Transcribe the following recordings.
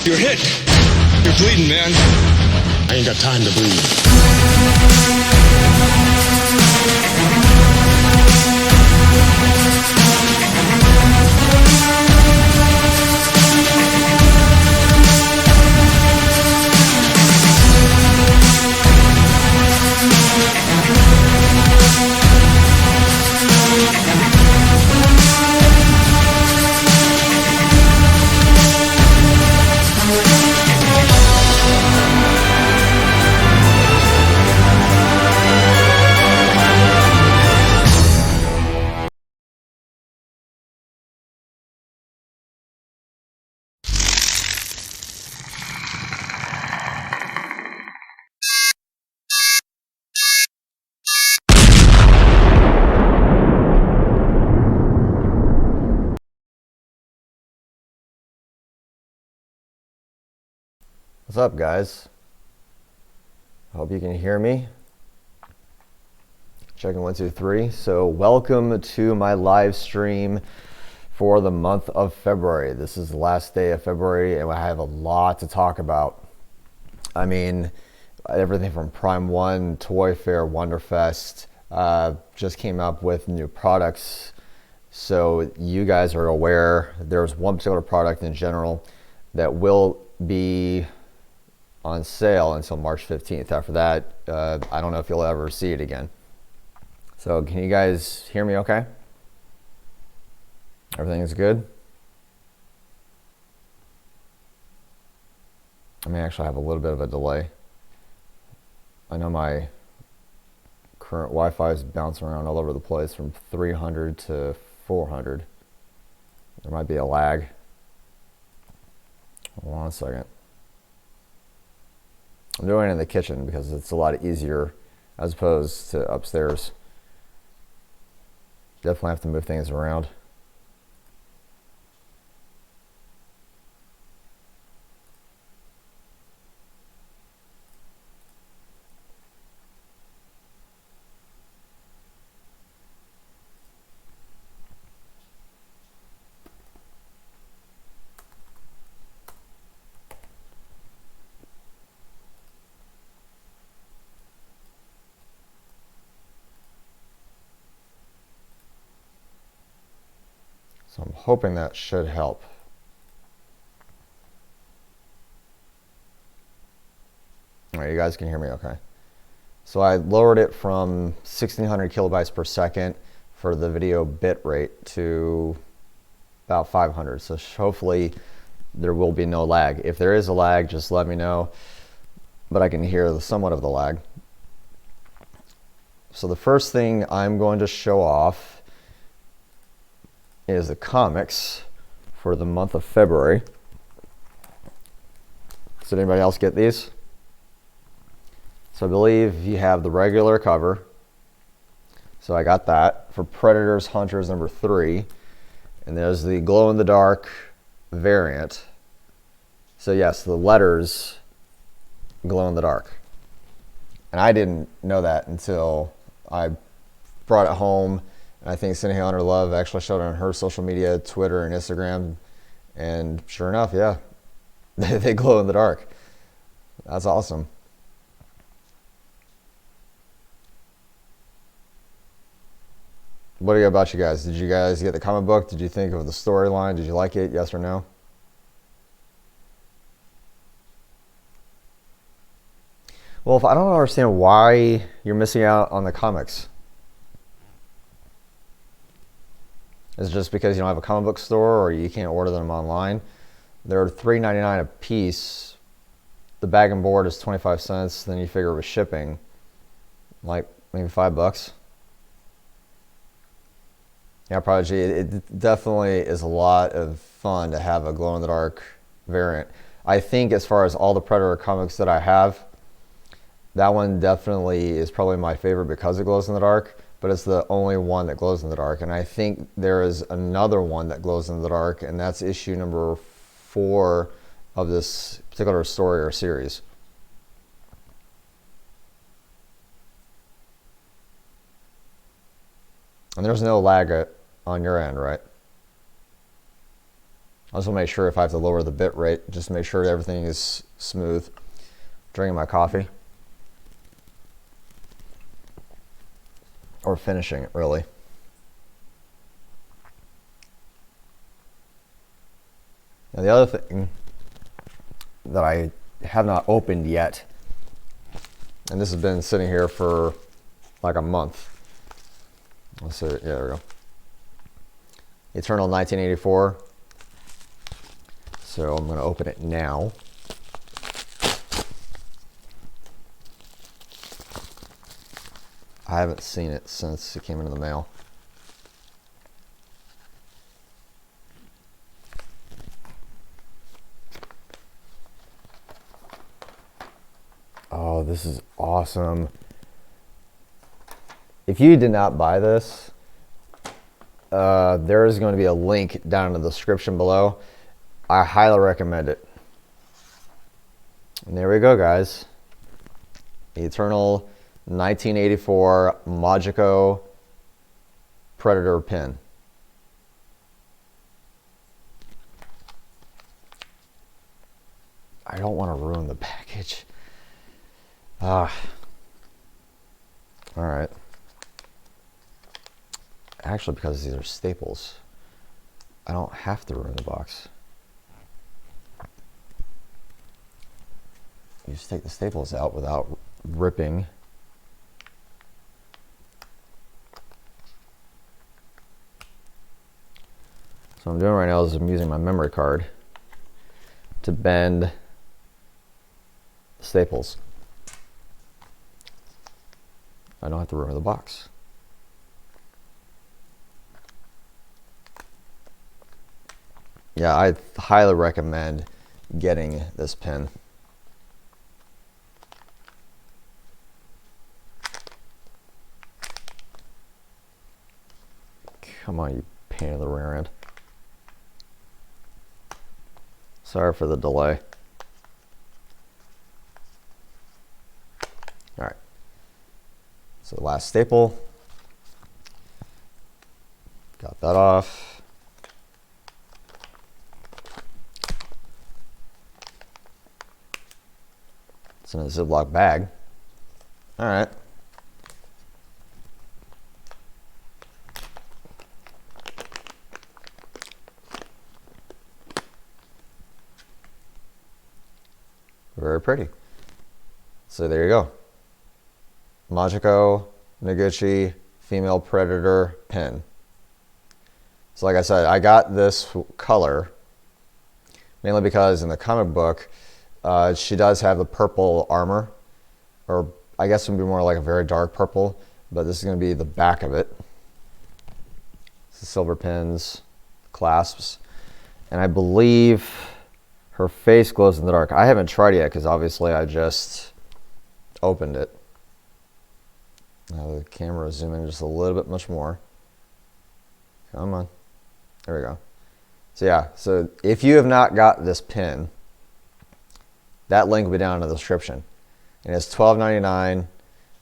You're hit. You're bleeding, man. I ain't got time to bleed. What's up, guys? Hope you can hear me. Checking 1, 2, 3. So welcome to my live stream for the month of February. This is the last day of February and I have a lot to talk about. I mean, everything from Prime 1, ToyFair, WonderFest, just came up with new products. So you guys are aware there's one particular product in general that will be on sale until March 15th. After that, I don't know if you'll ever see it again. So can you guys hear me okay? Everything is good? I may actually have a little bit of a delay. I know my current Wi-Fi is bouncing around all over the place from 300 to 400. There might be a lag. Hold on a second. I'm doing it in the kitchen because it's a lot easier as opposed to upstairs. Definitely have to move things around. So I'm hoping that should help. All right, you guys can hear me okay. So I lowered it from 1600 kilobytes per second for the video bit rate to about 500. So hopefully there will be no lag. If there is a lag, just let me know. But I can hear somewhat of the lag. So the first thing I'm going to show off is the comics for the month of February. Did anybody else get these? So I believe you have the regular cover. So I got that for Predators Hunters number 3. And there's the glow-in-the-dark variant. So yes, the letters glow in the dark. And I didn't know that until I brought it home. And I think Cindy Hunter Love actually showed it on her social media, Twitter and Instagram. And sure enough, yeah, they glow in the dark. That's awesome. What about you guys? Did you guys get the comic book? Did you think of the storyline? Did you like it? Yes or no? Well, if I don't understand why you're missing out on the comics. Is it just because you don't have a comic book store or you can't order them online? They're $3.99 a piece. The bag and board is 25 cents. Then you figure with shipping, like maybe $5. Yeah, Prodigy, it definitely is a lot of fun to have a glow-in-the-dark variant. I think as far as all the Predator comics that I have, that one definitely is probably my favorite because it glows in the dark, but it's the only one that glows in the dark. And I think there is another one that glows in the dark, and that's issue number 4 of this particular story or series. And there's no lag on your end, right? I just want to make sure if I have to lower the bit rate, just to make sure everything is smooth. Drinking my coffee. Or finishing it, really. Now the other thing that I have not opened yet, and this has been sitting here for like a month. Let's see, yeah, there we go. Eternal 1984. So I'm going to open it now. I haven't seen it since it came into the mail. Oh, this is awesome. If you did not buy this, there is going to be a link down in the description below. I highly recommend it. And there we go, guys. Eternal 1984 Machiko Predator pin. I don't want to ruin the package. All right. Actually, because these are staples, I don't have to ruin the box. You just take the staples out without ripping. So what I'm doing right now is I'm using my memory card to bend the staples. I don't have to ruin the box. Yeah, I highly recommend getting this pin. Come on, you pain in the rear end. Sorry for the delay. All right. So the last staple. Got that off. It's in a Ziploc bag. All right. Very pretty. So there you go. Machiko Noguchi Female Predator pin. So like I said, I got this color mainly because in the comic book, she does have the purple armor, or I guess it would be more like a very dark purple, but this is going to be the back of it. It's the silver pins, clasps, and I believe her face glows in the dark. I haven't tried it yet because obviously I just opened it. Now the camera will zoom in just a little bit much more. Come on. There we go. So yeah, so if you have not got this pin, that link will be down in the description. And it's $12.99.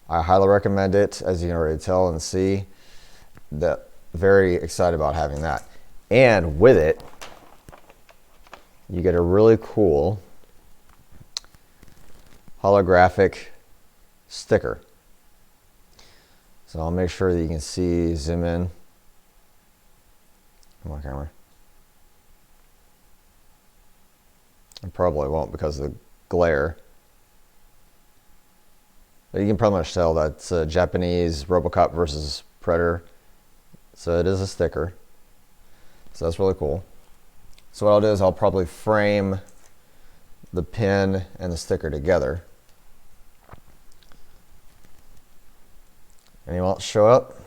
I highly recommend it, as you can already tell and see. Very excited about having that. And with it, you get a really cool holographic sticker. So I'll make sure that you can see, zoom in. Come on, camera. I probably won't because of the glare. But you can pretty much tell that's a Japanese RoboCop versus Predator. So it is a sticker. So that's really cool. So what I'll do is I'll probably frame the pin and the sticker together. Anyone else show up?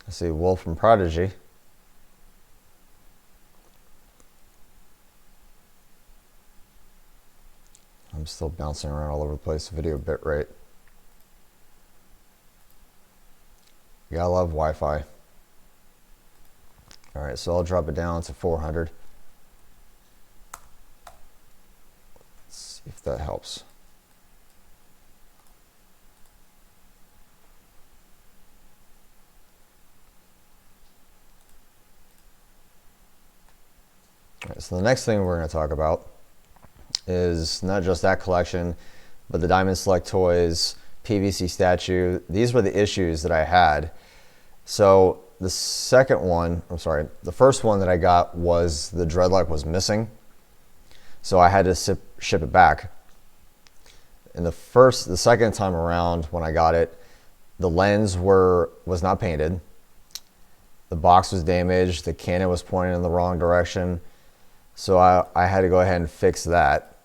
I see Wolf from Prodigy. I'm still bouncing around all over the place, video bitrate. You gotta love Wi-Fi. All right, so I'll drop it down to 400. Let's see if that helps. So the next thing we're going to talk about is not just that collection, but the Diamond Select Toys PVC statue. These were the issues that I had. So the first one that I got was the dreadlock was missing. So I had to ship it back. And the second time around when I got it, the lens was not painted. The box was damaged. The cannon was pointing in the wrong direction. So I had to go ahead and fix that.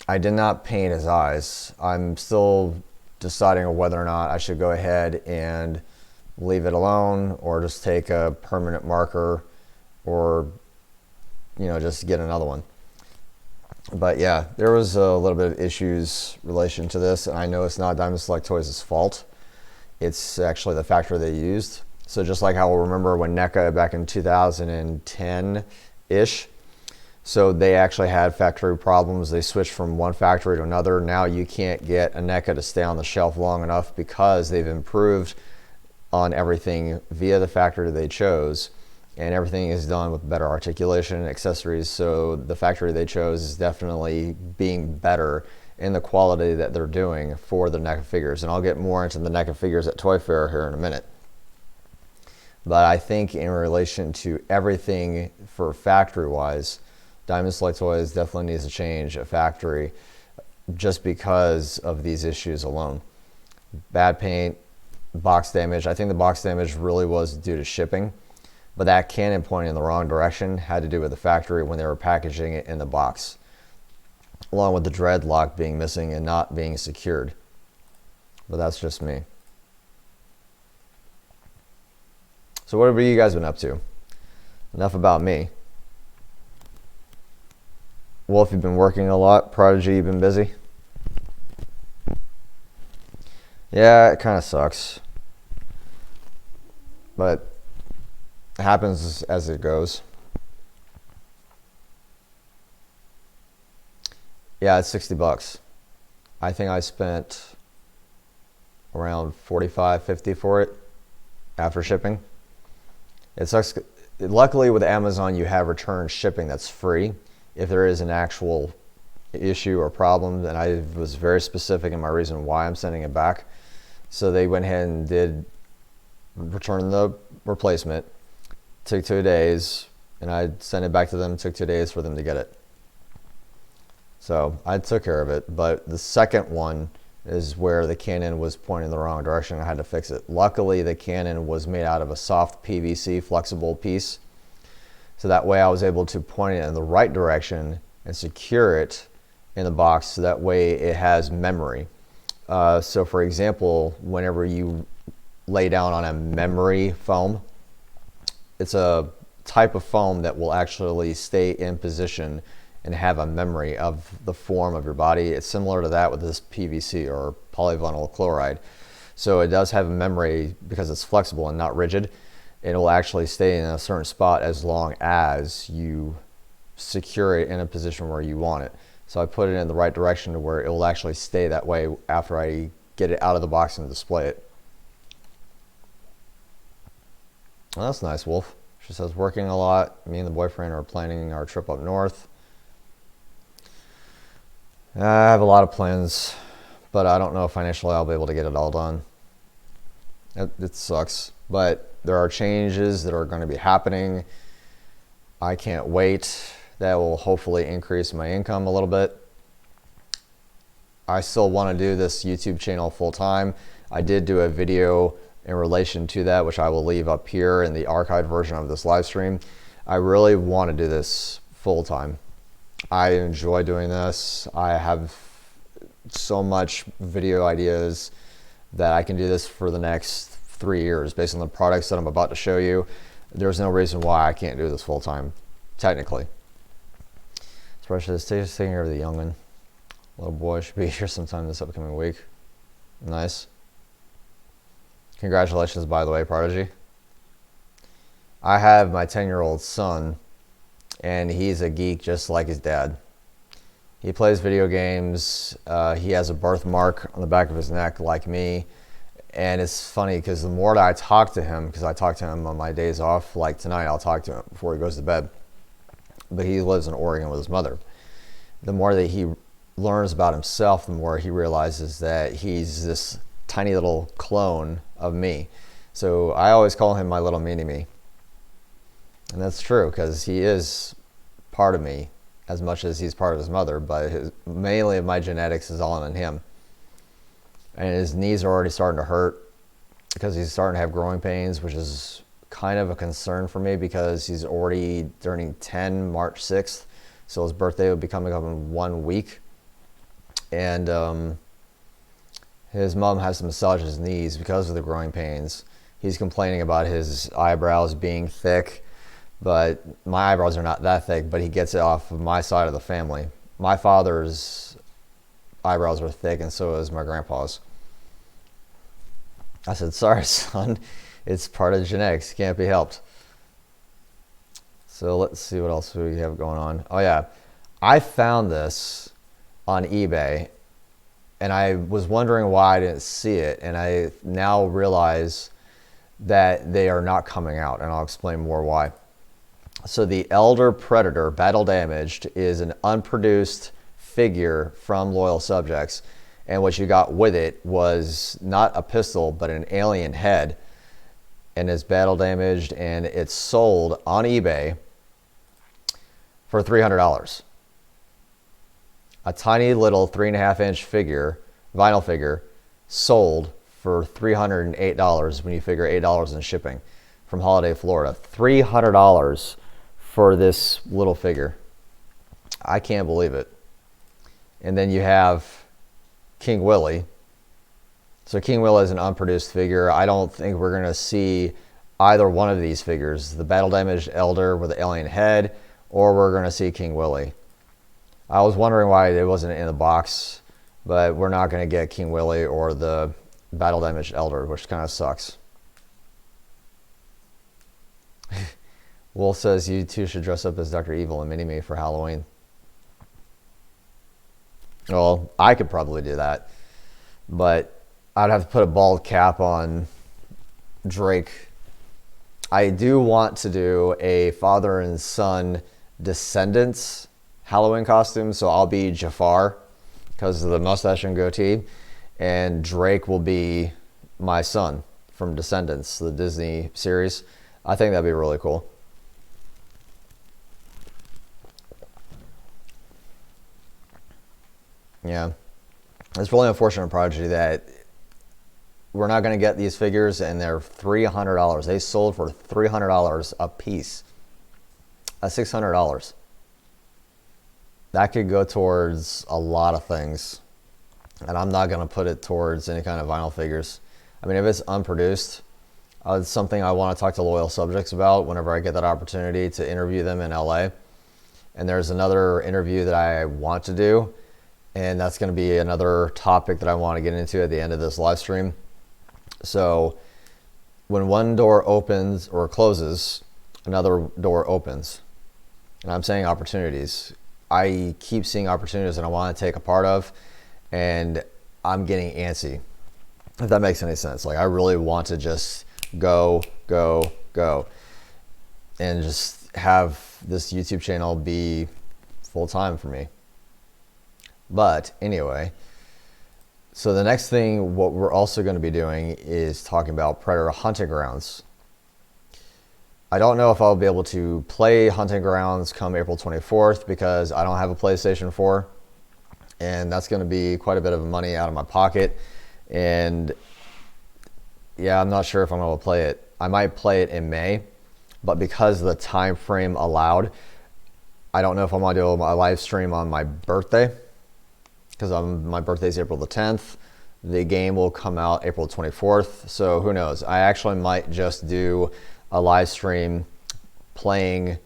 I did not paint his eyes. I'm still deciding on whether or not I should go ahead and leave it alone or just take a permanent marker or, just get another one. But yeah, there was a little bit of issues in relation to this, and I know it's not Diamond Select Toys' fault. It's actually the factory they used. So just like how we'll remember when NECA back in 2010-ish, so they actually had factory problems. They switched from one factory to another. Now you can't get a NECA to stay on the shelf long enough because they've improved on everything via the factory they chose, and everything is done with better articulation and accessories. So the factory they chose is definitely being better in the quality that they're doing for the NECA figures. And I'll get more into the NECA figures at ToyFair here in a minute. But I think in relation to everything for factory-wise, Diamond Select Toys definitely needs to change a factory just because of these issues alone. Bad paint, box damage. I think the box damage really was due to shipping, but that cannon pointing in the wrong direction had to do with the factory when they were packaging it in the box, along with the dreadlock being missing and not being secured. But that's just me. So what have you guys been up to? Enough about me. Wolf, you've been working a lot. Prodigy, you've been busy. Yeah, it kind of sucks. But it happens as it goes. Yeah, it's $60. I think I spent around $45, $50 for it after shipping. It sucks. Luckily with Amazon you have return shipping that's free if there is an actual issue or problem, and I was very specific in my reason why I'm sending it back. So they went ahead and did return the replacement. Took 2 days, and I sent it back to them. It took 2 days for them to get it. So I took care of it. But the second one is where the cannon was pointing the wrong direction. I had to fix it. Luckily, the cannon was made out of a soft PVC flexible piece. So that way I was able to point it in the right direction and secure it in the box so that way it has memory. So for example, whenever you lay down on a memory foam, it's a type of foam that will actually stay in position and have a memory of the form of your body. It's similar to that with this PVC or polyvinyl chloride. So it does have a memory because it's flexible and not rigid. It will actually stay in a certain spot as long as you secure it in a position where you want it. So I put it in the right direction to where it will actually stay that way after I get it out of the box and display it. Well, that's nice, Wolf. She says, working a lot. Me and the boyfriend are planning our trip up north. I have a lot of plans, but I don't know if financially I'll be able to get it all done. It sucks, but there are changes that are going to be happening. I can't wait. That will hopefully increase my income a little bit. I still want to do this YouTube channel full time. I did do a video in relation to that, which I will leave up here in the archived version of this live stream. I really want to do this full time. I enjoy doing this. I have so much video ideas that I can do this for the next 3 years based on the products that I'm about to show you. There's no reason why I can't do this full time, technically. Especially taking care of the young'un. Little boy should be here sometime this upcoming week. Nice. Congratulations, by the way, Prodigy. I have my 10-year-old son, and he's a geek just like his dad. He plays video games. He has a birthmark on the back of his neck like me. And it's funny because the more that I talk to him, because I talk to him on my days off, like tonight I'll talk to him before he goes to bed. but he lives in Oregon with his mother. The more that he learns about himself, the more he realizes that he's this tiny little clone of me. So I always call him my little mini-me. And that's true, because he is part of me as much as he's part of his mother, but mainly of my genetics is all in him. And his knees are already starting to hurt because he's starting to have growing pains, which is kind of a concern for me because he's already turning 10 March 6th. So his birthday will be coming up in 1 week. And his mom has to massage his knees because of the growing pains. He's complaining about his eyebrows being thick, but my eyebrows are not that thick, but he gets it off of my side of the family. My father's eyebrows are thick, and so is my grandpa's. I said, sorry, son, it's part of genetics, can't be helped. So let's see what else we have going on. Oh yeah, I found this on eBay, and I was wondering why I didn't see it, and I now realize that they are not coming out, and I'll explain more why. So the Elder Predator Battle Damaged is an unproduced figure from Loyal Subjects, and what you got with it was not a pistol but an alien head, and it's battle damaged, and it's sold on eBay for $300. A tiny little 3.5-inch figure, vinyl figure, sold for $308 when you figure $8 in shipping from Holiday, Florida. $300 for this little figure. I can't believe it. And then you have King Willie. So King Willie is an unproduced figure. I don't think we're going to see either one of these figures, the battle damaged Elder with the alien head, or we're going to see King Willie. I was wondering why it wasn't in the box, but we're not going to get King Willie or the battle damaged Elder, which kind of sucks. Wolf says you two should dress up as Dr. Evil and Mini-Me for Halloween. Well, I could probably do that, but I'd have to put a bald cap on Drake. I do want to do a father and son descendants Halloween costume, so I'll be Jafar because of the mustache and goatee, and Drake will be my son from Descendants, the Disney series. I think that'd be really cool. Yeah, it's really unfortunate prodigy that we're not going to get these figures, and they're $300. They sold for $300 a piece. That's $600. That could go towards a lot of things, and I'm not going to put it towards any kind of vinyl figures. I mean, if it's unproduced, it's something I want to talk to Loyal Subjects about whenever I get that opportunity to interview them in LA. And there's another interview that I want to do, and that's going to be another topic that I want to get into at the end of this live stream. So when one door opens or closes, another door opens. And I'm saying opportunities. I keep seeing opportunities that I want to take a part of, and I'm getting antsy, if that makes any sense. Like, I really want to just go, and just have this YouTube channel be full-time for me. But anyway, so the next thing, what we're also going to be doing is talking about Predator Hunting Grounds. I don't know if I'll be able to play Hunting Grounds come April 24th because I don't have a PlayStation 4, and that's going to be quite a bit of money out of my pocket. And yeah, I'm not sure if I'm going to play it. I might play it in May, but because of the time frame allowed, I don't know if I'm going to do a live stream on my birthday, because my birthday is April the 10th. The game will come out April 24th, so who knows. I actually might just do a live stream playing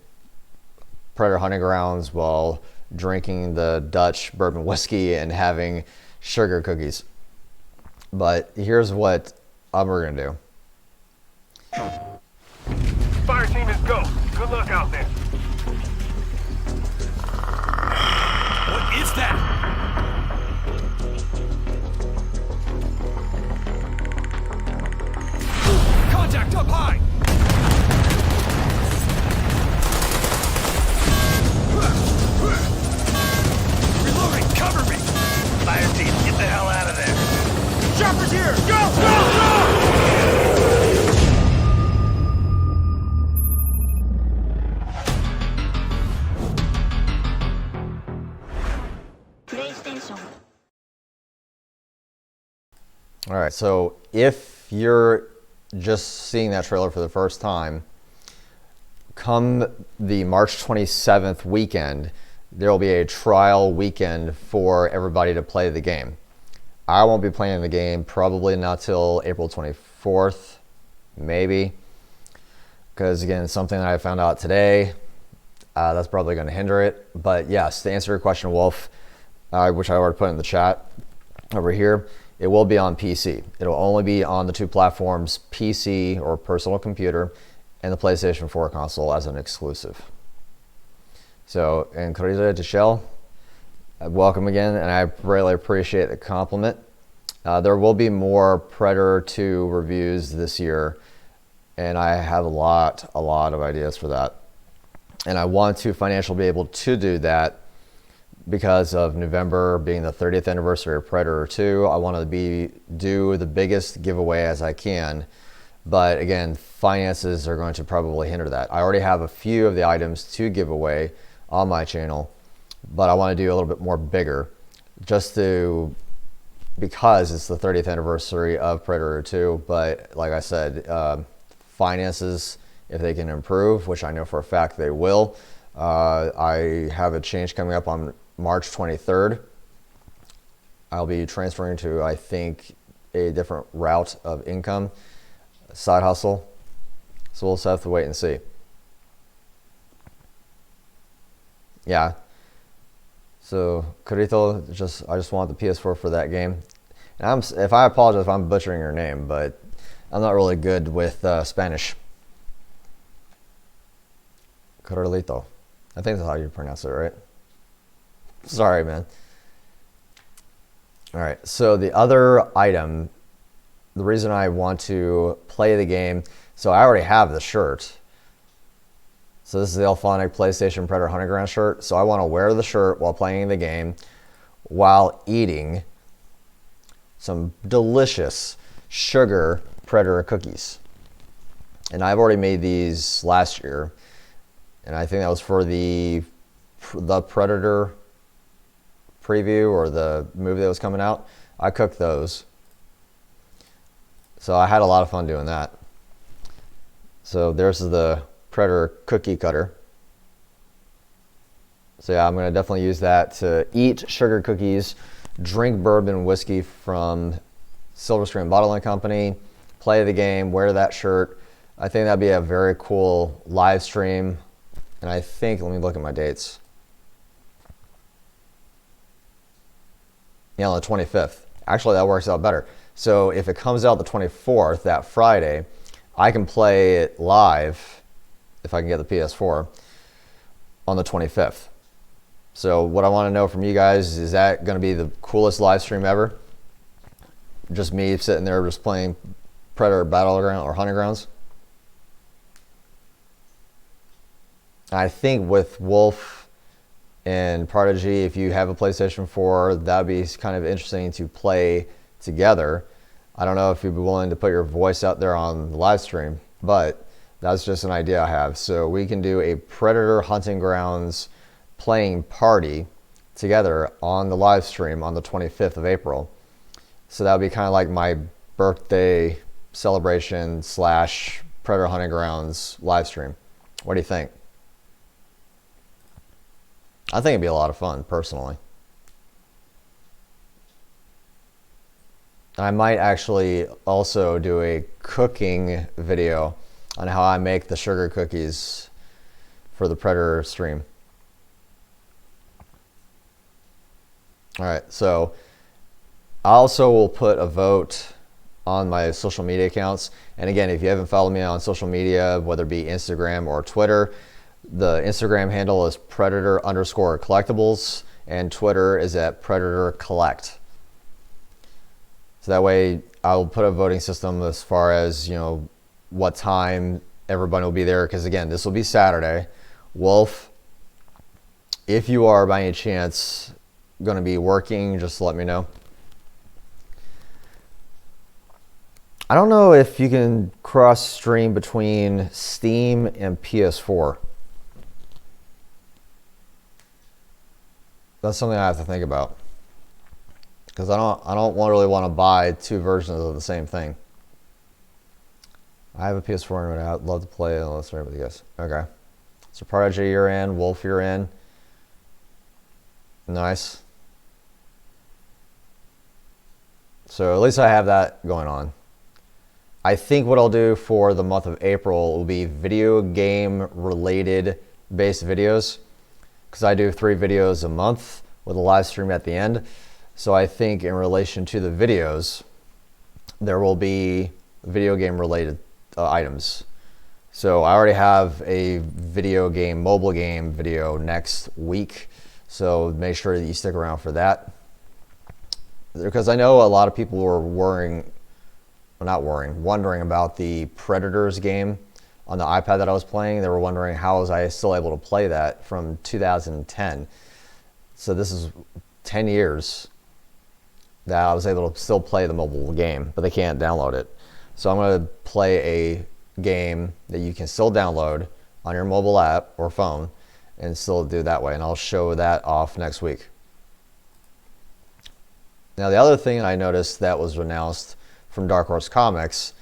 Predator Hunting Grounds while drinking the Dutch bourbon whiskey and having sugar cookies. But here's what we're gonna do. Fire team is go. Good luck out there. What is that? Contact up high! All right, so if you're just seeing that trailer for the first time, come the March 27th weekend, there will be a trial weekend for everybody to play the game. I won't be playing the game probably not till April 24th, maybe, because again, something that I found out today, that's probably going to hinder it. But yes, to answer your question, Wolf, which I already put in the chat over here, it will be on PC. It'll only be on the two platforms, PC or personal computer, and the PlayStation 4 console as an exclusive. So, and Carita de Shell, welcome again, and I really appreciate the compliment. There will be more Predator 2 reviews this year, and I have a lot of ideas for that. And I want to financially be able to do that because of November being the 30th anniversary of Predator 2. I want to do the biggest giveaway as I can. But again, finances are going to probably hinder that. I already have a few of the items to give away on my channel, but I want to do a little bit more bigger because it's the 30th anniversary of Predator 2. But like I said, finances, if they can improve, which I know for a fact they will, I have a change coming up on March 23rd. I'll be transferring to, I think, a different route of income, side hustle. So we'll just have to wait and see. Yeah. So Carito, I just want the PS4 for that game. And if I apologize if I'm butchering your name, but I'm not really good with Spanish. Carlito. I think that's how you pronounce it, right? Sorry, man. All right. So the other item, the reason I want to play the game, so I already have the shirt. So this is the Alphonic PlayStation Predator Hunting Ground shirt. So I want to wear the shirt while playing the game while eating some delicious sugar Predator cookies. And I've already made these last year. And I think that was for the Predator preview or the movie that was coming out. I cooked those. So I had a lot of fun doing that. So there's the Predator cookie cutter. So yeah, I'm going to definitely use that to eat sugar cookies, drink bourbon whiskey from Silver Screen Bottling Company, play the game, wear that shirt. I think that'd be a very cool live stream. And I think, let me look at my dates. Yeah, on the 25th. Actually, that works out better. So if it comes out the 24th, that Friday, I can play it live, if I can get the PS4, on the 25th. So what I want to know from you guys, is that going to be the coolest live stream ever? Just me sitting there just playing Predator Battleground or Hunting Grounds? I think with Wolf and Prodigy, if you have a PlayStation 4, that'd be kind of interesting to play together. I don't know if you'd be willing to put your voice out there on the live stream, but that's just an idea I have. So we can do a Predator Hunting Grounds playing party together on the live stream on the 25th of April. So that would be kind of like my birthday celebration / Predator Hunting Grounds live stream. What do you think? I think it'd be a lot of fun, personally. I might actually also do a cooking video on how I make the sugar cookies for the Predator stream. All right, so I also will put a vote on my social media accounts. And again, if you haven't followed me on social media, whether it be Instagram or Twitter, the Instagram handle is Predator_collectibles and Twitter is at Predator Collect. So that way I'll put a voting system as far as, you know, what time everybody will be there. Because again, this will be Saturday. Wolf, if you are by any chance going to be working, just let me know. I don't know if you can cross stream between Steam and PS4. That's something I have to think about. because I don't really want to buy two versions of the same thing. I have a PS4 and I'd love to play it. Let's start with you guys. Okay. So Prodigy, you're in. Wolf, you're in. Nice. So at least I have that going on. I think what I'll do for the month of April will be video game related based videos, because I do 3 videos a month with a live stream at the end. So I think in relation to the videos, there will be video game related items. So I already have a video game, mobile game video next week. So make sure that you stick around for that. Because I know a lot of people were wondering about the Predators game on the iPad that I was playing. They were wondering how was I still able to play that from 2010. So this is 10 years that I was able to still play the mobile game, but they can't download it. So I'm going to play a game that you can still download on your mobile app or phone and still do that way. And I'll show that off next week. Now, the other thing I noticed that was announced from Dark Horse Comics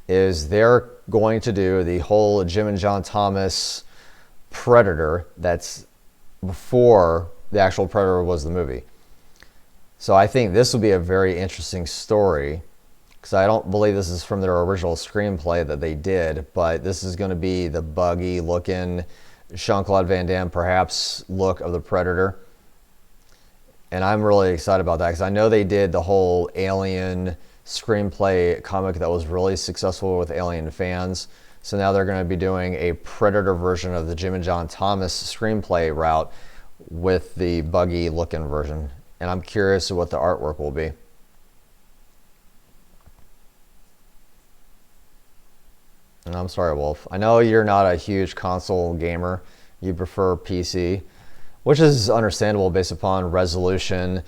is they're going to do the whole Jim and John Thomas Predator that's before the actual Predator was the movie. So I think this will be a very interesting story, because I don't believe this is from their original screenplay that they did, but this is going to be the buggy looking Jean-Claude Van Damme perhaps look of the Predator. And I'm really excited about that, because I know they did the whole Alien screenplay comic that was really successful with Alien fans. So now they're going to be doing a Predator version of the Jim and John Thomas screenplay route with the buggy looking version. And I'm curious what the artwork will be. And I'm sorry, Wolf. I know you're not a huge console gamer. You prefer PC, which is understandable based upon resolution.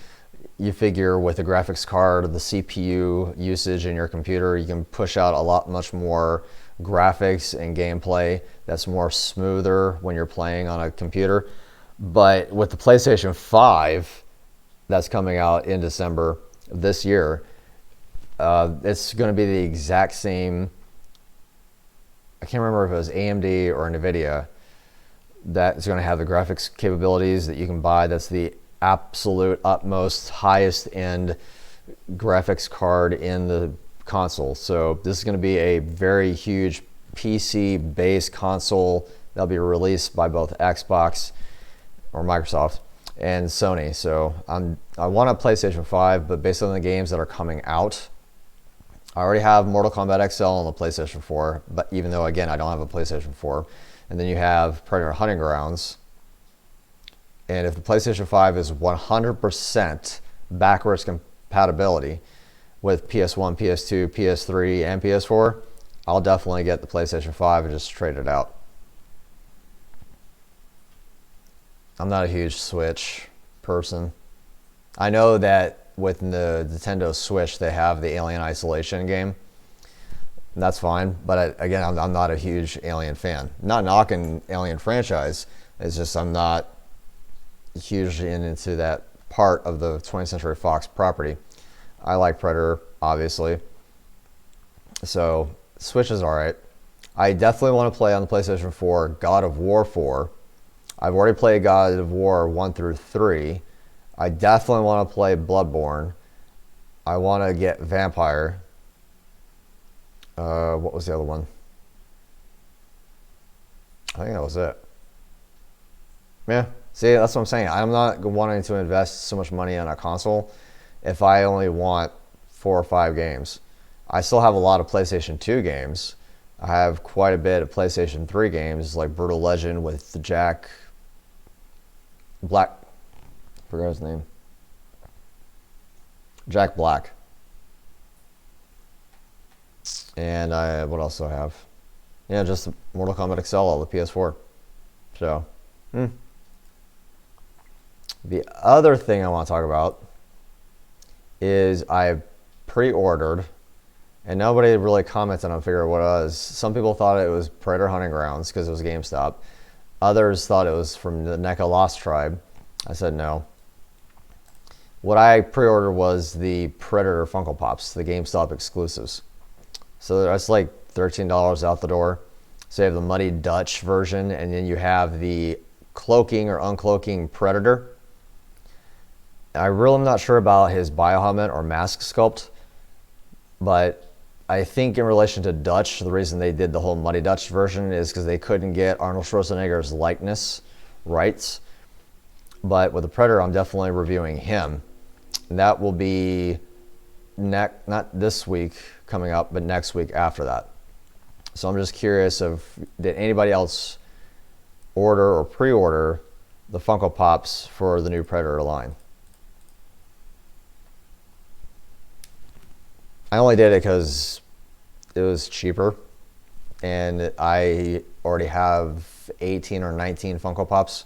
You figure with the graphics card, the CPU usage in your computer, you can push out much more graphics and gameplay that's more smoother when you're playing on a computer. But with the PlayStation 5 that's coming out in December this year, it's going to be the exact same. I can't remember if it was AMD or NVIDIA that's going to have the graphics capabilities that you can buy. That's the absolute utmost highest end graphics card in the console. So this is going to be a very huge PC based console that'll be released by both Xbox or Microsoft and Sony. So I want a PlayStation 5, but based on the games that are coming out, I already have Mortal Kombat XL on the PlayStation 4, but even though, again, I don't have a PlayStation 4. And then you have Predator Hunting Grounds. And if the PlayStation 5 is 100% backwards compatibility with PS1, PS2, PS3, and PS4, I'll definitely get the PlayStation 5 and just trade it out. I'm not a huge Switch person. I know that with the Nintendo Switch, they have the Alien Isolation game. And that's fine, but again, I'm not a huge Alien fan. Not knocking Alien franchise, it's just I'm not hugely into that part of the 20th Century Fox property. I like Predator, obviously. So Switch is alright. I definitely want to play on the PlayStation 4 God of War 4. I've already played God of War 1 through 3. I definitely want to play Bloodborne. I want to get Vampire. What was the other one? I think that was it. Yeah, see, that's what I'm saying. I'm not wanting to invest so much money on a console if I only want 4 or 5 games. I still have a lot of PlayStation 2 games. I have quite a bit of PlayStation 3 games, like Brutal Legend with Jack Black. I forgot his name. Jack Black. And what else do I have? Yeah, just Mortal Kombat XL on the PS4. So, The other thing I want to talk about is I pre-ordered, and nobody really commented on figure what it was. Some people thought it was Predator Hunting Grounds because it was GameStop. Others thought it was from the NECA Lost Tribe. I said no. what I pre-ordered was the Predator Funko Pops, the GameStop exclusives. So that's like $13 out the door. So you have the Muddy Dutch version, and then you have the cloaking or uncloaking Predator. I really am not sure about his biohelmet or mask sculpt, but I think in relation to Dutch, the reason they did the whole Muddy Dutch version is because they couldn't get Arnold Schwarzenegger's likeness rights. But with the Predator, I'm definitely reviewing him. And that will be not this week coming up, but next week after that. So I'm just curious did anybody else order or pre-order the Funko Pops for the new Predator line? I only did it because it was cheaper, and I already have 18 or 19 Funko Pops.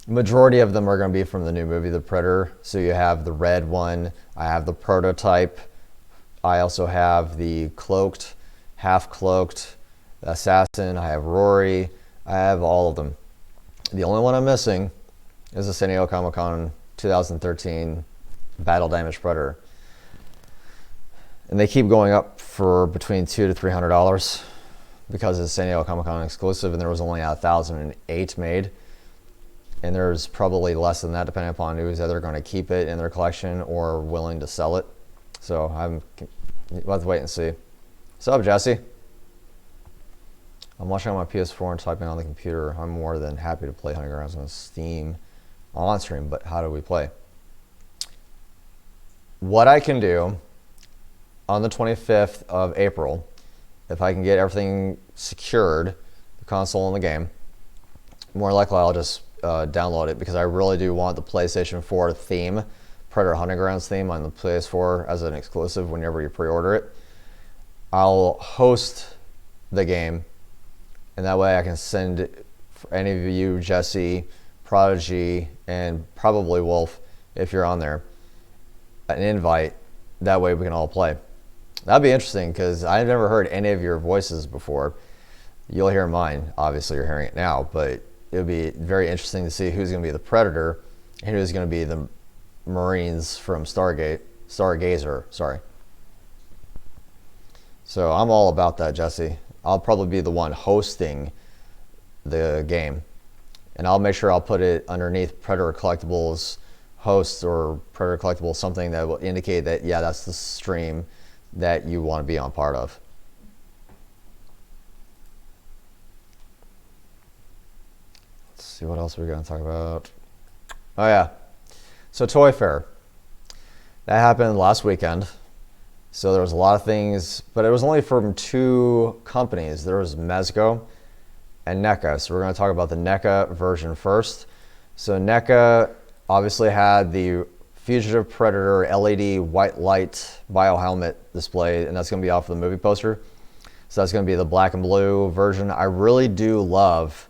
Majority of them are going to be from the new movie, The Predator. So you have the red one, I have the prototype, I also have the cloaked, half-cloaked assassin, I have Rory, I have all of them. The only one I'm missing is the San Diego Comic-Con 2013 Battle Damage Predator. And they keep going up for between $200 to $300 because it's San Diego Comic-Con exclusive, and there was only 1,008 made. And there's probably less than that, depending upon who's either going to keep it in their collection or willing to sell it. So we'll have to wait and see. What's up, Jesse? I'm watching on my PS4 and typing on the computer. I'm more than happy to play Hunting Grounds on Steam on stream, but how do we play? What I can do on the 25th of April, if I can get everything secured, the console and the game, more likely I'll just download it, because I really do want the PlayStation 4 theme, Predator Hunting Grounds theme on the PS4 as an exclusive whenever you pre-order it. I'll host the game, and that way I can send for any of you, Jesse, Prodigy, and probably Wolf, if you're on there, an invite. That way we can all play. That'd be interesting, because I've never heard any of your voices before. You'll hear mine. Obviously, you're hearing it now, but it would be very interesting to see who's going to be the Predator and who's going to be the Marines from Stargazer, sorry. So I'm all about that, Jesse. I'll probably be the one hosting the game, and I'll make sure I'll put it underneath Predator Collectibles host or Predator Collectibles, something that will indicate that, yeah, that's the stream that you want to be on part of. Let's see what else we're going to talk about. Oh yeah, so ToyFair. That happened last weekend. So there was a lot of things, but it was only from two companies. There was Mezco and NECA. So we're going to talk about the NECA version first. So NECA obviously had the Fugitive Predator LED white light biohelmet displayed, and that's going to be off of the movie poster. So that's going to be the black and blue version. I really do love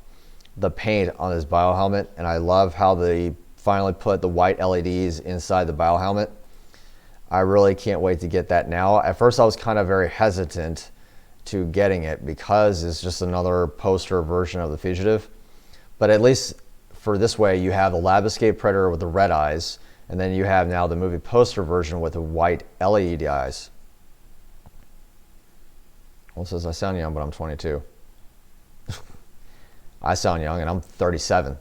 the paint on this biohelmet, and I love how they finally put the white LEDs inside the biohelmet. I really can't wait to get that now. At first I was kind of very hesitant to getting it because it's just another poster version of the Fugitive. But at least for this way, you have the Lab Escape Predator with the red eyes, and then you have now the movie poster version with the white LED eyes. Well, it says I sound young, but I'm 22. I sound young, and I'm 37.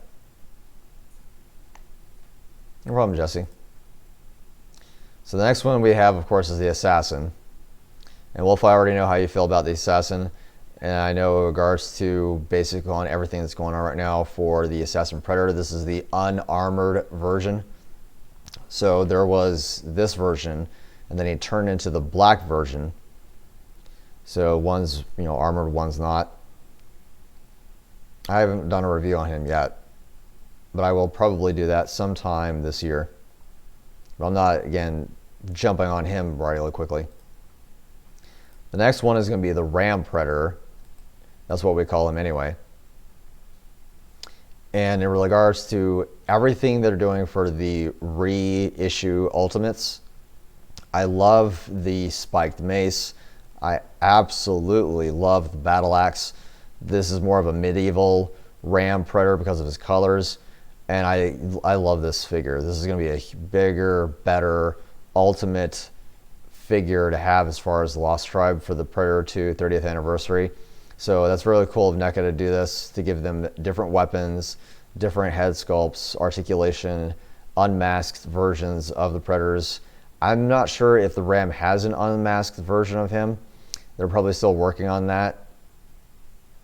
No problem, Jesse. So the next one we have, of course, is the Assassin. And Wolf, I already know how you feel about the Assassin. And I know in regards to basically on everything that's going on right now for the Assassin Predator, this is the unarmored version. So there was this version, and then he turned into the black version. So one's, armored, one's not. I haven't done a review on him yet, but I will probably do that sometime this year. But I'm not, again, jumping on him really quickly. The next one is going to be the Ram Predator. That's what we call him anyway. And in regards to everything they're doing for the reissue Ultimates, I love the spiked mace. I absolutely love the battle axe. This is more of a medieval Ram Predator because of his colors. And I love this figure. This is going to be a bigger, better, ultimate figure to have as far as the Lost Tribe for the Predator 2 30th anniversary. So that's really cool of NECA to do this, to give them different weapons, different head sculpts, articulation, unmasked versions of the Predators. I'm not sure if the Ram has an unmasked version of him. They're probably still working on that.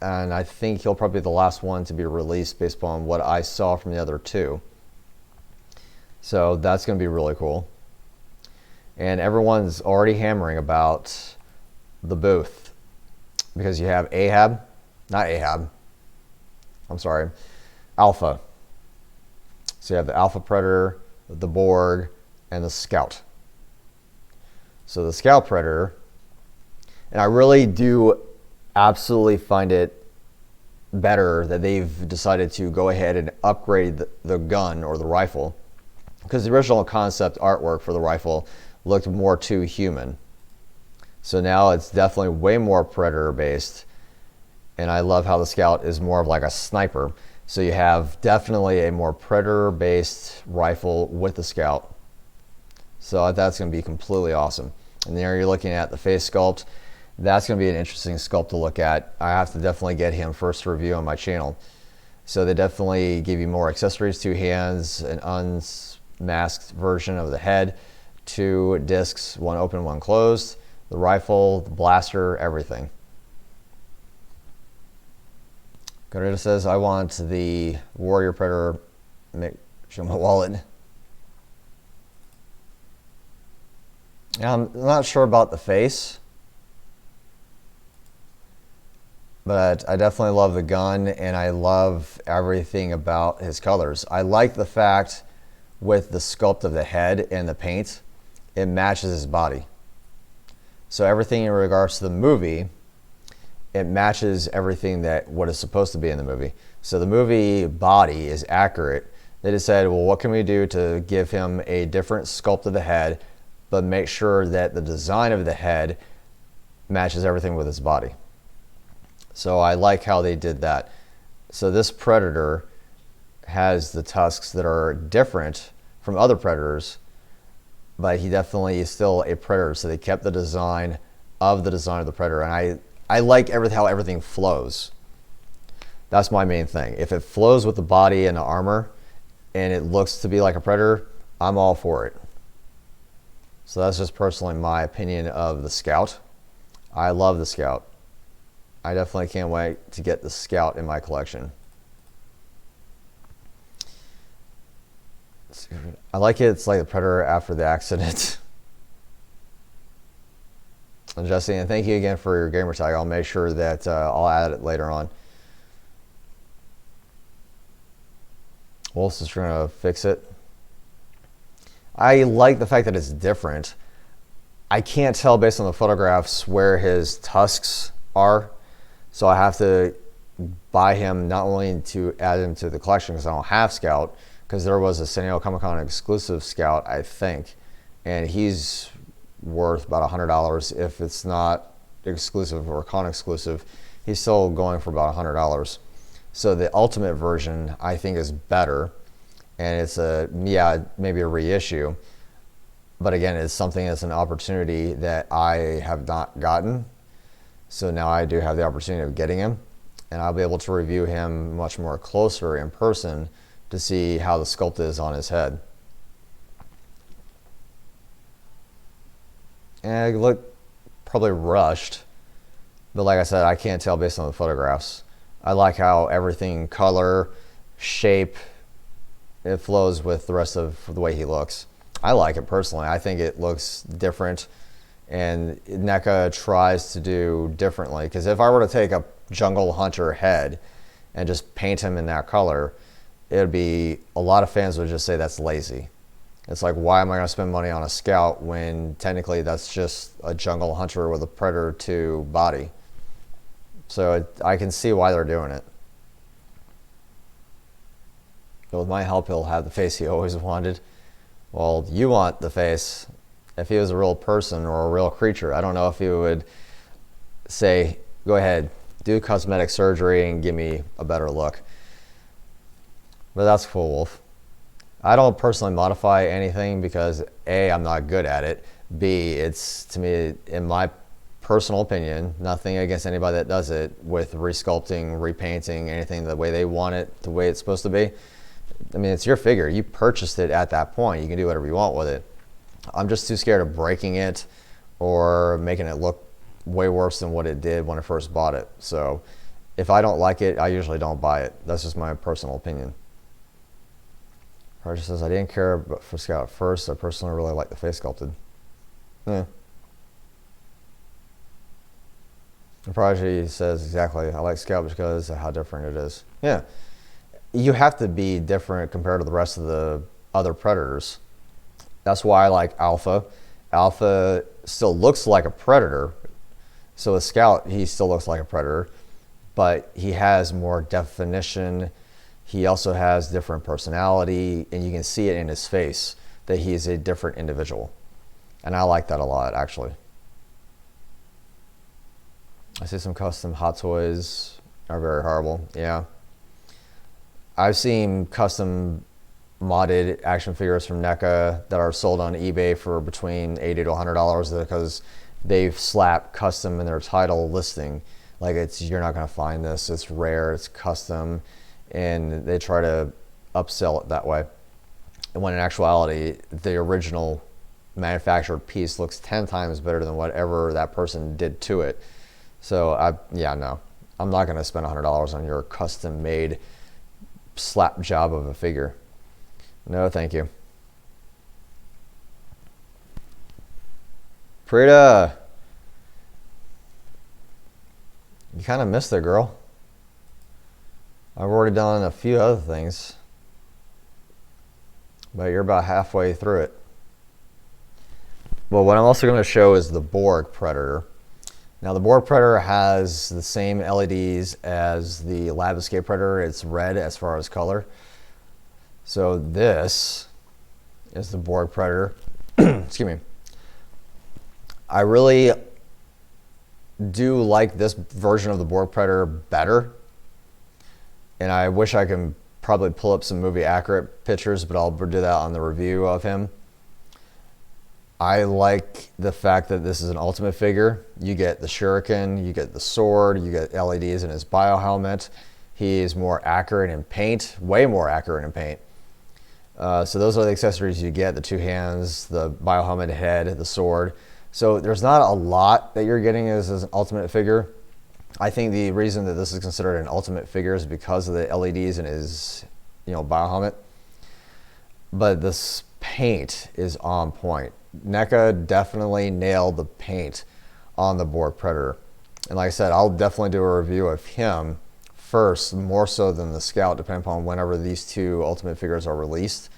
And I think he'll probably be the last one to be released based upon what I saw from the other two. So that's going to be really cool. And everyone's already hammering about the booth, because you have Alpha. So you have the Alpha Predator, the Borg, and the Scout. So the Scout Predator, and I really do absolutely find it better that they've decided to go ahead and upgrade the gun or the rifle, because the original concept artwork for the rifle looked more too human. So now it's definitely way more Predator based, and I love how the Scout is more of like a sniper. So you have definitely a more Predator based rifle with the Scout. So that's going to be completely awesome. And there you're looking at the face sculpt. That's going to be an interesting sculpt to look at. I have to definitely get him first to review on my channel. So they definitely give you more accessories: 2 hands, an unmasked version of the head, 2 discs, 1 open, 1 closed, the rifle, the blaster, everything. Gorilla says, I want the Warrior Predator. Show my wallet. I'm not sure about the face, but I definitely love the gun, and I love everything about his colors. I like the fact with the sculpt of the head and the paint, it matches his body. So everything in regards to the movie, it matches everything that what is supposed to be in the movie. So the movie body is accurate. They just said, well, what can we do to give him a different sculpt of the head, but make sure that the design of the head matches everything with his body. So I like how they did that. So this Predator has the tusks that are different from other Predators, but he definitely is still a Predator. So they kept the design of the Predator. And I like how everything flows. That's my main thing. If it flows with the body and the armor and it looks to be like a Predator, I'm all for it. So that's just personally my opinion of the Scout. I love the Scout. I definitely can't wait to get the Scout in my collection. I like it. It's like the Predator after the accident. And Jesse, and thank you again for your gamer tag. I'll make sure that I'll add it later on. Wolf's just going to fix it. I like the fact that it's different. I can't tell based on the photographs where his tusks are. So I have to buy him not only to add him to the collection because I don't have Scout, because there was a San Diego Comic-Con exclusive Scout, I think, and he's worth about $100. If it's not exclusive or con exclusive, he's still going for about $100. So the ultimate version I think is better, and it's maybe a reissue, but again, it's something that's an opportunity that I have not gotten. So now I do have the opportunity of getting him, and I'll be able to review him much more closer in person to see how the sculpt is on his head. And it looked probably rushed, but like I said, I can't tell based on the photographs. I like how everything, color, shape, it flows with the rest of the way he looks. I like it personally. I think it looks different, and NECA tries to do differently. Because if I were to take a jungle hunter head and just paint him in that color, it would be, a lot of fans would just say that's lazy. It's like, why am I going to spend money on a Scout when technically that's just a jungle hunter with a Predator 2 body? So I can see why they're doing it. But with my help, he'll have the face he always wanted. Well, you want the face. If he was a real person or a real creature, I don't know if he would say, go ahead, do cosmetic surgery and give me a better look. But that's cool, Wolf. I don't personally modify anything because A, I'm not good at it. B, it's, to me, in my personal opinion, nothing against anybody that does it, with resculpting, repainting, anything the way they want it, the way it's supposed to be. I mean, it's your figure. You purchased it at that point. You can do whatever you want with it. I'm just too scared of breaking it or making it look way worse than what it did when I first bought it. So if I don't like it, I usually don't buy it. That's just my personal opinion. Roger says, I didn't care for Scout at first. I personally really like the face sculpted. Yeah. The Prodigy says, exactly, I like Scout because of how different it is. Yeah. You have to be different compared to the rest of the other Predators. That's why I like Alpha. Alpha still looks like a Predator. So with Scout, he still looks like a Predator, but he has more definition. He also has different personality, and you can see it in his face that he's a different individual. And I like that a lot, actually. I see some custom Hot Toys are very horrible. Yeah. I've seen custom modded action figures from NECA that are sold on eBay for between $80 to $100 because they've slapped custom in their title listing. Like, you're not going to find this. It's rare. It's custom. And they try to upsell it that way. And when in actuality, the original manufactured piece looks 10 times better than whatever that person did to it. So, no. I'm not going to spend $100 on your custom-made slap job of a figure. No, thank you. Prita, you kind of missed it, girl. I've already done a few other things, but you're about halfway through it. Well, what I'm also going to show is the Borg Predator. Now, the Borg Predator has the same LEDs as the Lab Escape Predator. It's red as far as color. So this is the Borg Predator. Excuse me. I really do like this version of the Borg Predator better. And I wish I could probably pull up some movie accurate pictures, but I'll do that on the review of him. I like the fact that this is an ultimate figure. You get the shuriken, you get the sword, you get LEDs in his bio helmet. He is more accurate in paint, way more accurate in paint. So those are the accessories you get, the two hands, the bio helmet head, the sword. So there's not a lot that you're getting as an ultimate figure. I think the reason that this is considered an ultimate figure is because of the LEDs in his, bio helmet. But this paint is on point. NECA definitely nailed the paint on the Borg Predator. And like I said, I'll definitely do a review of him first, more so than the Scout, depending upon whenever these two ultimate figures are released.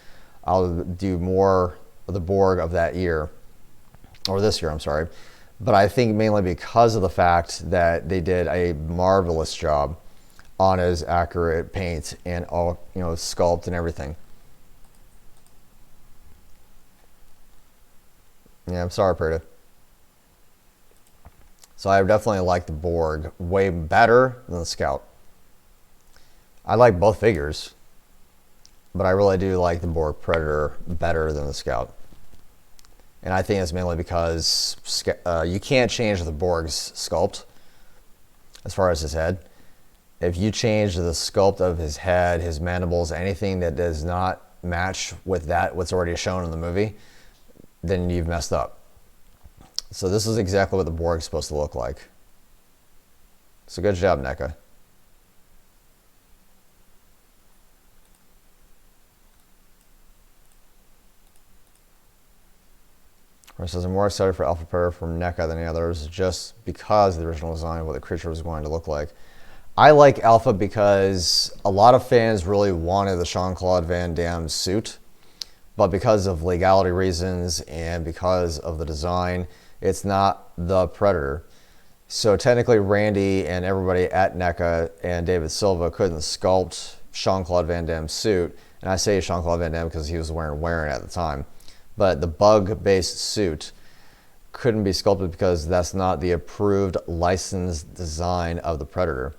I'll do more of the Borg of that year, or this year, I'm sorry. But I think mainly because of the fact that they did a marvelous job on his accurate paint and all, sculpt and everything. Yeah, I'm sorry, Prita. So I definitely like the Borg way better than the Scout. I like both figures, but I really do like the Borg Predator better than the Scout. And I think it's mainly because you can't change the Borg's sculpt as far as his head. If you change the sculpt of his head, his mandibles, anything that does not match with what's already shown in the movie, then you've messed up. So this is exactly what the Borg is supposed to look like. So good job, NECA. It says, I'm more excited for Alpha Predator from NECA than the others just because of the original design of what the creature was going to look like. I like Alpha because a lot of fans really wanted the Jean-Claude Van Damme suit, but because of legality reasons and because of the design, it's not the Predator. So technically Randy and everybody at NECA and David Silva couldn't sculpt Jean-Claude Van Damme's suit. And I say Jean-Claude Van Damme because he was wearing it at the time. But the bug-based suit couldn't be sculpted because that's not the approved licensed design of the Predator.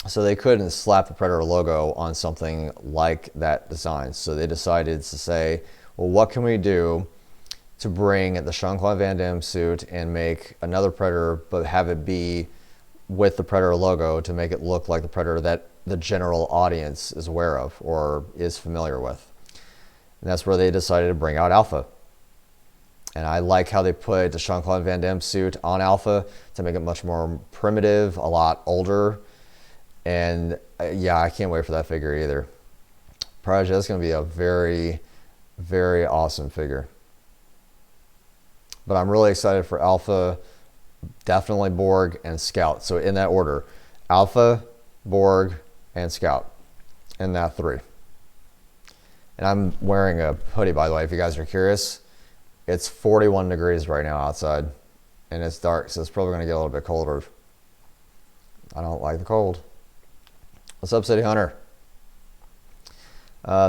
So they couldn't slap the Predator logo on something like that design. So they decided to say, well, what can we do to bring the Jean-Claude Van Damme suit and make another Predator, but have it be with the Predator logo to make it look like the Predator that the general audience is aware of or is familiar with. And that's where they decided to bring out Alpha. And I like how they put the Jean-Claude Van Damme suit on Alpha to make it much more primitive, a lot older. And yeah, I can't wait for that figure either. Project is going to be a very, very awesome figure. But I'm really excited for Alpha, definitely Borg, and Scout. So in that order, Alpha, Borg, and Scout. In that 3. And I'm wearing a hoodie, by the way, if you guys are curious. It's 41 degrees right now outside. And it's dark, so it's probably going to get a little bit colder. I don't like the cold. What's up, City Hunter?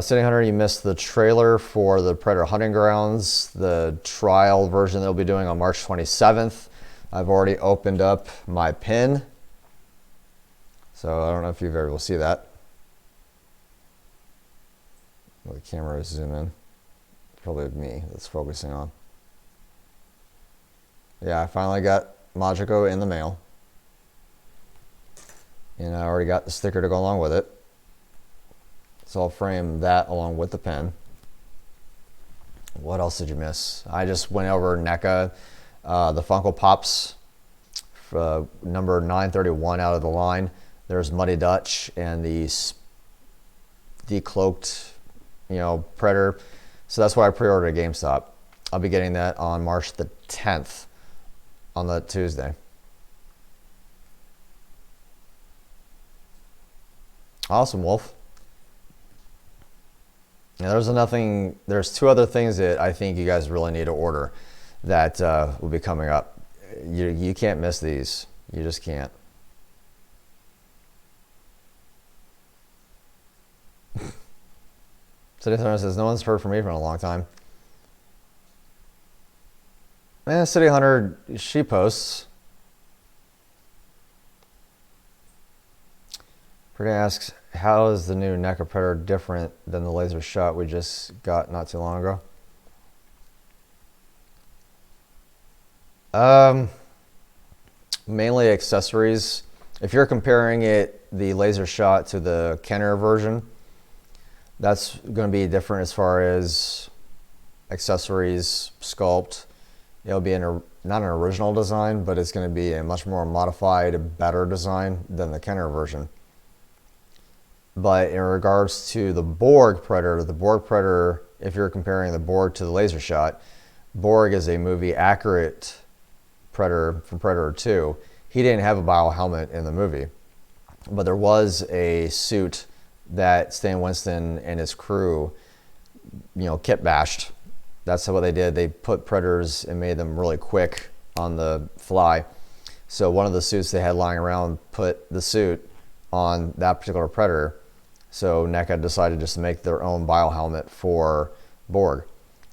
City Hunter, you missed the trailer for the Predator Hunting Grounds, the trial version they'll be doing on March 27th. I've already opened up my pin. So I don't know if you've ever will see that. Well, the camera is zoom in. Probably me that's focusing on. Yeah, I finally got Machiko in the mail. And I already got the sticker to go along with it. So I'll frame that along with the pen. What else did you miss? I just went over NECA, the Funko Pops, number 931 out of the line. There's Muddy Dutch and the decloaked, Predator. So that's why I pre-ordered at GameStop. I'll be getting that on March the 10th, on the Tuesday. Awesome, Wolf. Now, there's 2 other things that I think you guys really need to order that will be coming up. You can't miss these. You just can't. City Hunter says, no one's heard from me for a long time. Man, City Hunter, she posts. Pretty asks, how is the new NECA Predator different than the laser shot we just got not too long ago? Mainly accessories. If you're comparing the laser shot to the Kenner version, that's going to be different as far as accessories, sculpt. It'll be not an original design, but it's going to be a much more modified, better design than the Kenner version. But in regards to the Borg Predator, if you're comparing the Borg to the laser shot, Borg is a movie accurate Predator from Predator 2. He didn't have a bio helmet in the movie, but there was a suit that Stan Winston and his crew, kit bashed. That's what they did. They put Predators and made them really quick on the fly. So one of the suits they had lying around put the suit on that particular Predator. So NECA decided just to make their own bio helmet for Borg.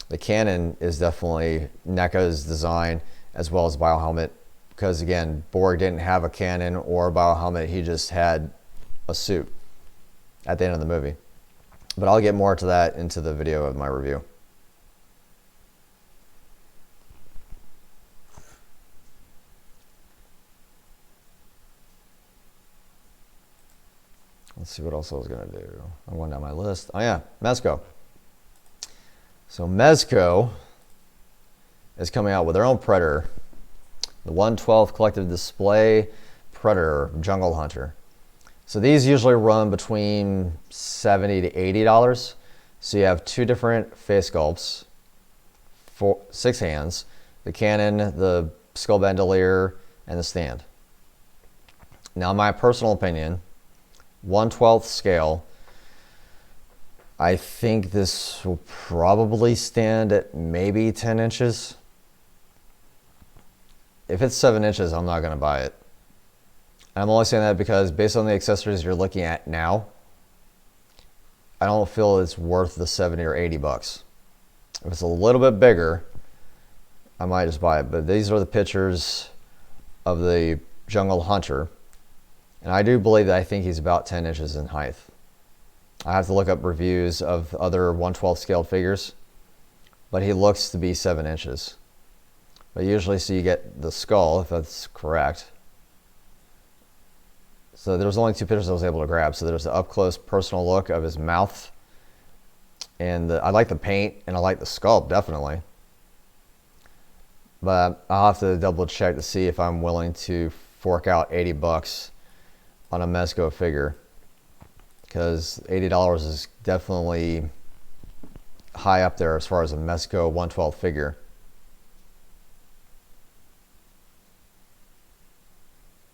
The cannon is definitely NECA's design as well as bio helmet, because again, Borg didn't have a cannon or a bio helmet. He just had a suit at the end of the movie. But I'll get more to that into the video of my review. Let's see what else I was going to do. I'm going down my list. Oh yeah, Mezco. So Mezco is coming out with their own Predator. The 1/12 collective display Predator Jungle Hunter. So these usually run between $70 to $80. So you have 2 different face sculpts, 6 hands, the cannon, the skull bandolier, and the stand. Now, in my personal opinion, 1/12 scale, I think this will probably stand at maybe 10 inches. If it's 7 inches, I'm not going to buy it. I'm only saying that because based on the accessories you're looking at now, I don't feel it's worth the 70 or 80 bucks. If it's a little bit bigger, I might just buy it. But these are the pictures of the Jungle Hunter. And I do believe that I think he's about 10 inches in height. I have to look up reviews of other 1/12 scaled figures, but he looks to be 7 inches. But usually, so you get the skull, if that's correct. So there's only 2 pictures I was able to grab. So there's the up close personal look of his mouth. And I like the paint and I like the sculpt, definitely. But I'll have to double check to see if I'm willing to fork out $80 on a Mezco figure. Because $80 is definitely high up there as far as a Mezco 1/12 figure.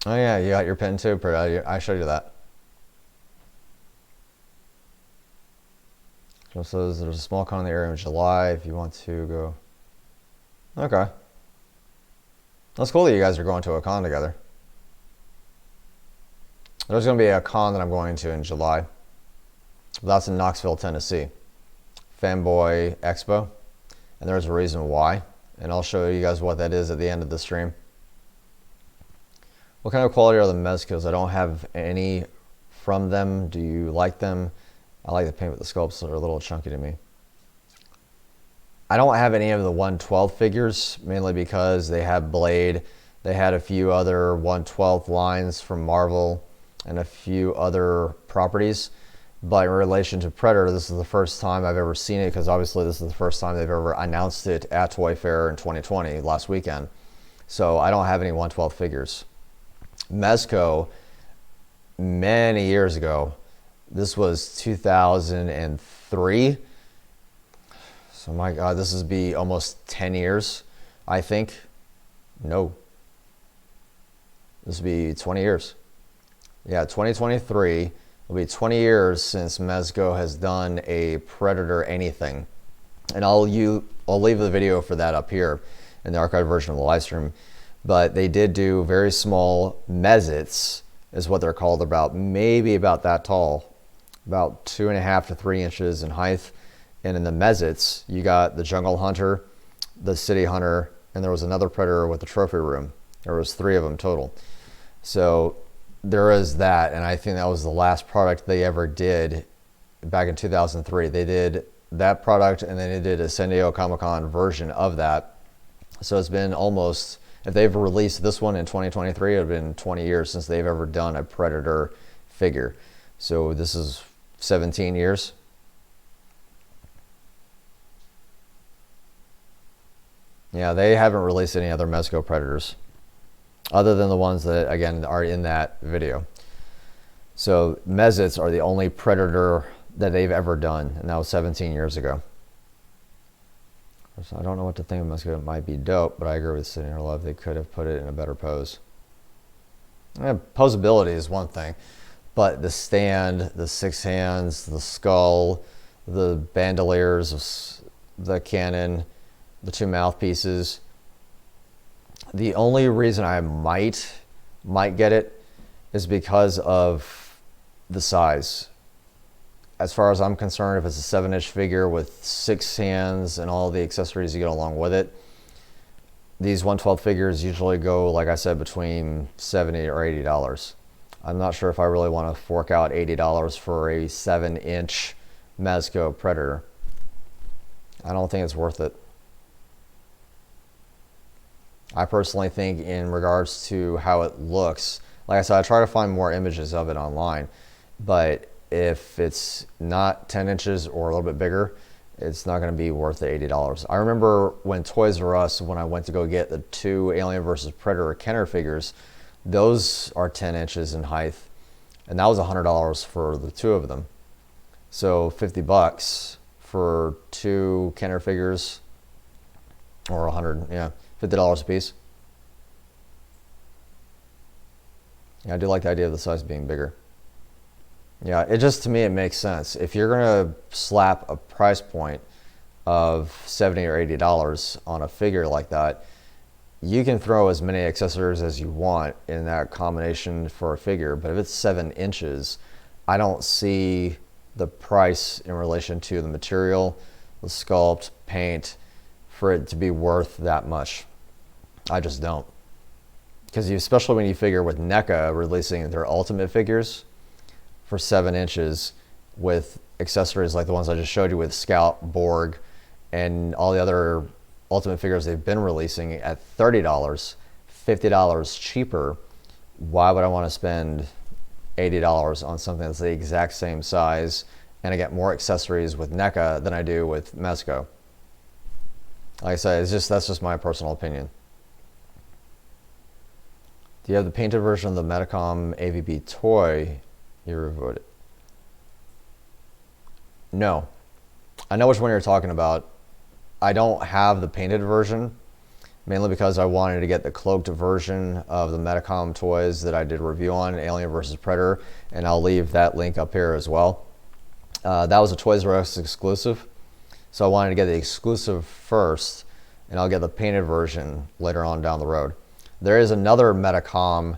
Oh yeah, you got your pin too. I showed you that. So it says there's a small con in the area in July if you want to go. Okay. That's cool that you guys are going to a con together. There's going to be a con that I'm going to in July. That's in Knoxville, Tennessee. Fanboy Expo. And there's a reason why. And I'll show you guys what that is at the end of the stream. What kind of quality are the Mezcos? I don't have any from them. Do you like them? I like the paint, but the sculpts are a little chunky to me. I don't have any of the 1/12 figures, mainly because they have Blade. They had a few other 1/12 lines from Marvel and a few other properties. But in relation to Predator, this is the first time I've ever seen it, because obviously this is the first time they've ever announced it at ToyFair in 2020, last weekend. So I don't have any 1/12 figures. Mezco, many years ago, this was 2003. So my God, this would be almost 10 years, I think. No. This would be 20 years. Yeah, 2023 will be 20 years since Mezco has done a Predator anything. And I'll leave the video for that up here in the archived version of the live stream. But they did do very small mezzets, is what they're called, maybe about that tall, about 2.5 to 3 inches in height. And in the mezzets, you got the Jungle Hunter, the City Hunter, and there was another Predator with the trophy room. There was 3 of them total. So there is that, and I think that was the last product they ever did back in 2003. They did that product, and then they did a San Diego Comic-Con version of that. So it's been almost, if they've released this one in 2023, it would have been 20 years since they've ever done a Predator figure. So this is 17 years. Yeah, they haven't released any other Mezco Predators other than the ones that, again, are in that video. So mezzets are the only Predator that they've ever done, and that was 17 years ago. So I don't know what to think of Mezco. It might be dope, but I agree with Sitting Here Love. They could have put it in a better pose. Posability is one thing, but the stand, the 6 hands, the skull, the bandoliers of the cannon, the 2 mouthpieces. The only reason I might get it is because of the size. As far as I'm concerned, if it's a 7-inch figure with 6 hands and all the accessories you get along with it, these 1/12 figures usually go, like I said, between $70 or $80. I'm not sure if I really want to fork out $80 for a 7-inch Mezco Predator. I don't think it's worth it. I personally think, in regards to how it looks, like I said, I try to find more images of it online, but if it's not 10 inches or a little bit bigger, it's not going to be worth the $80. I remember when Toys R Us, when I went to go get the 2 Alien vs. Predator Kenner figures, those are 10 inches in height, and that was $100 for the 2 of them. So $50 for 2 Kenner figures, or $50 a piece. Yeah, I do like the idea of the size being bigger. Yeah, it just, to me, it makes sense. If you're going to slap a price point of $70 or $80 on a figure like that, you can throw as many accessories as you want in that combination for a figure. But if it's 7 inches, I don't see the price in relation to the material, the sculpt, paint, for it to be worth that much. I just don't. because especially when you figure with NECA releasing their Ultimate figures for 7 inches with accessories like the ones I just showed you with Scout, Borg, and all the other Ultimate figures they've been releasing at $30, $50 cheaper, why would I want to spend $80 on something that's the exact same size and I get more accessories with NECA than I do with Mezco? Like I said, that's just my personal opinion. Do you have the painted version of the Metacom AVB toy? You reviewed it. No. I know which one you're talking about. I don't have the painted version, mainly because I wanted to get the cloaked version of the Metacom toys that I did a review on, Alien vs. Predator, and I'll leave that link up here as well. That was a Toys R Us exclusive, so I wanted to get the exclusive first, and I'll get the painted version later on down the road. There is another Metacom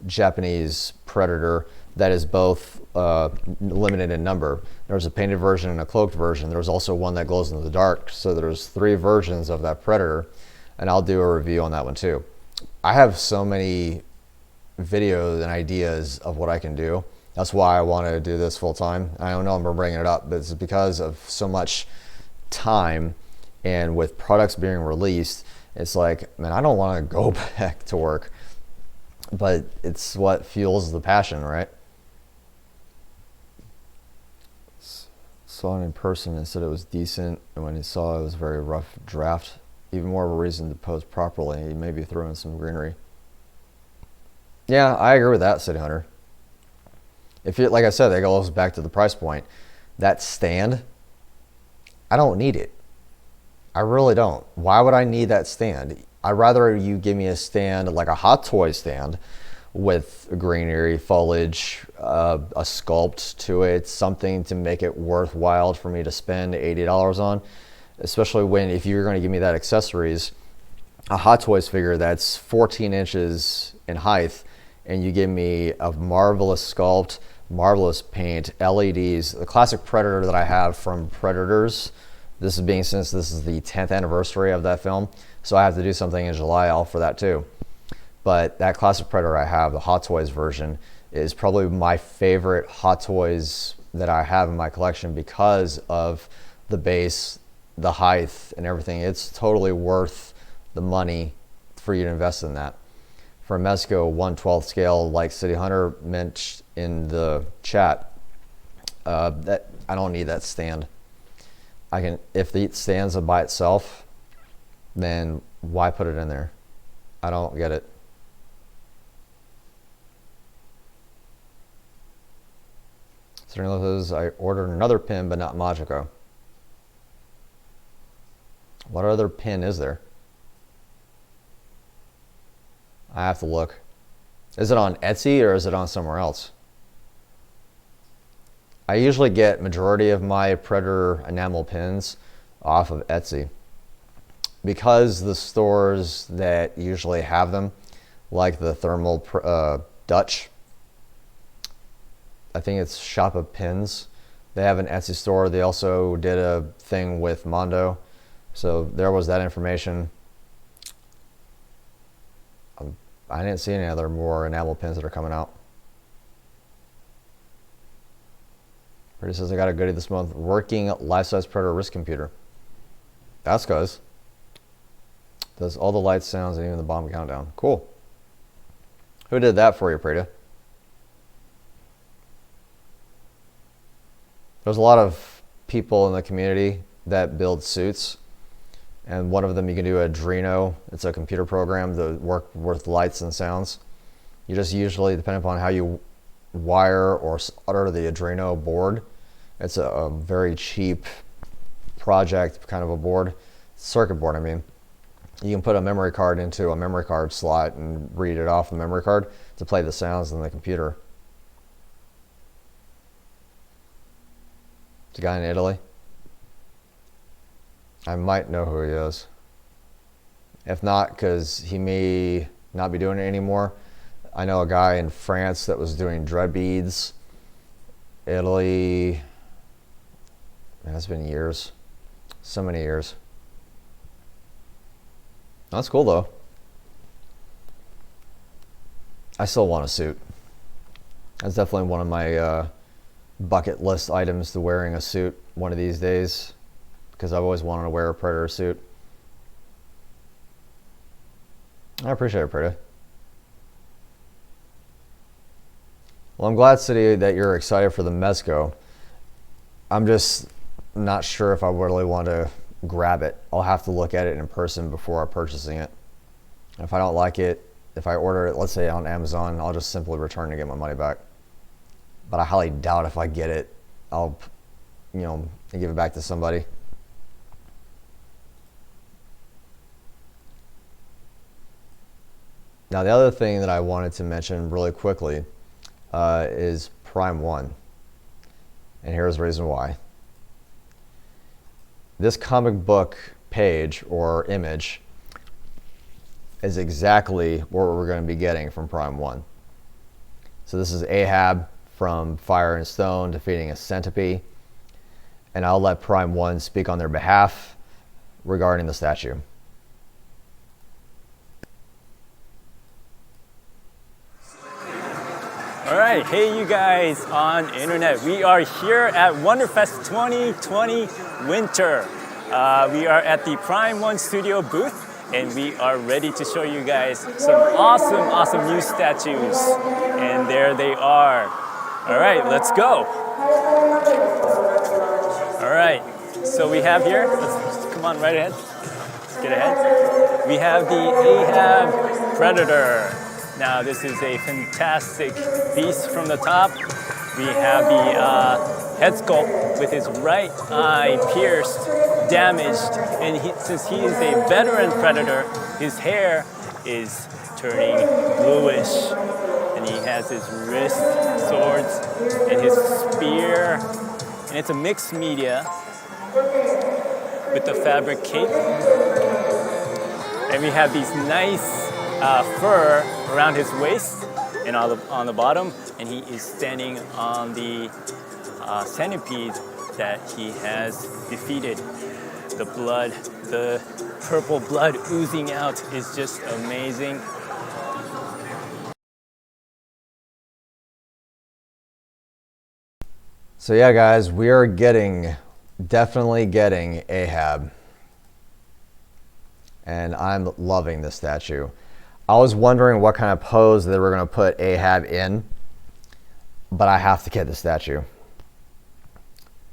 Japanese Predator that is both limited in number. There's a painted version and a cloaked version. There's also one that glows in the dark, so there's 3 versions of that Predator, and I'll do a review on that one too. I have so many videos and ideas of what I can do. That's why I want to do this full time. I don't know if I'm bringing it up, but it's because of so much time, and with products being released, it's like, man, I don't want to go back to work, but it's what fuels the passion, right? Saw it in person and said it was decent, and when he saw it was a very rough draft. Even more of a reason to pose properly. He maybe throw in some greenery. Yeah, I agree with that, City Hunter. If you, like I said, that goes back to the price point. That stand, I don't need it. I really don't. Why would I need that stand? I'd rather you give me a stand like a Hot Toy stand with greenery, foliage, a sculpt to it, something to make it worthwhile for me to spend $80 on. Especially when, if you're going to give me that accessories, a Hot Toys figure that's 14 inches in height, and you give me a marvelous sculpt, marvelous paint, LEDs, the classic Predator that I have from Predators. This is being, since this is the 10th anniversary of that film, so I have to do something in July all for that too. But that classic Predator I have, the Hot Toys version, is probably my favorite Hot Toys that I have in my collection because of the base, the height, and everything. It's totally worth the money for you to invest in that. For a Mezco 1/12 scale, like City Hunter mentioned in the chat, that I don't need that stand. I can, if the stands by itself, then why put it in there? I don't get it. So I ordered another pin, but not Machiko. What other pin is there? I have to look. Is it on Etsy or is it on somewhere else? I usually get majority of my Predator enamel pins off of Etsy, because the stores that usually have them, like the Thermal Dutch, I think it's Shop of Pins, they have an Etsy store. They also did a thing with Mondo, so there was that information. I didn't see any other more enamel pins that are coming out. Pretty says I got a goodie this month. Working life-size Predator wrist computer. That's cuz. Does all the lights, sounds, and even the bomb countdown. Cool. Who did that for you, Prita? There's a lot of people in the community that build suits, and one of them you can do Adreno. It's a computer program that work with lights and sounds. You just usually, depending upon how you wire or solder the Adreno board, it's a very cheap project kind of a board, circuit board I mean. You can put a memory card into a memory card slot and read it off the memory card to play the sounds in the computer. It's a guy in Italy. I might know who he is. If not, because he may not be doing it anymore. I know a guy in France that was doing dread beads. Italy. Man, that's been years. So many years. That's cool though. I still want a suit. That's definitely one of my bucket list items, to wearing a suit one of these days, because I've always wanted to wear a Predator suit. I appreciate it, Predator. Well, I'm glad, City, that you're excited for the Mezco. I'm just not sure if I really want to grab it. I'll have to look at it in person before purchasing it. If I don't like it, if I order it, let's say on Amazon, I'll just simply return and get my money back. But I highly doubt if I get it, I'll, give it back to somebody. Now, the other thing that I wanted to mention really quickly is Prime 1. And here's the reason why. This comic book page or image is exactly what we're going to be getting from Prime 1. So this is Ahab from Fire and Stone defeating a centipede. And I'll let Prime 1 speak on their behalf regarding the statue. All right, hey you guys on internet. We are here at WonderFest 2020 Winter. We are at the Prime 1 Studio booth, and we are ready to show you guys some awesome new statues. And there they are. All right, let's go. All right, so we have here, let's come on right ahead. Let's get ahead. We have the Ahab Predator. Now this is a fantastic beast from the top. We have the head sculpt with his right eye pierced, damaged, and since he is a veteran predator, his hair is turning bluish, and he has his wrist swords and his spear, and it's a mixed media with the fabric cape, and we have these nice fur around his waist and on the bottom, and he is standing on the centipede that he has defeated. The blood, the purple blood oozing out is just amazing. So yeah, guys, we are definitely getting Ahab. And I'm loving this statue. I was wondering what kind of pose they were going to put Ahab in, but I have to get the statue.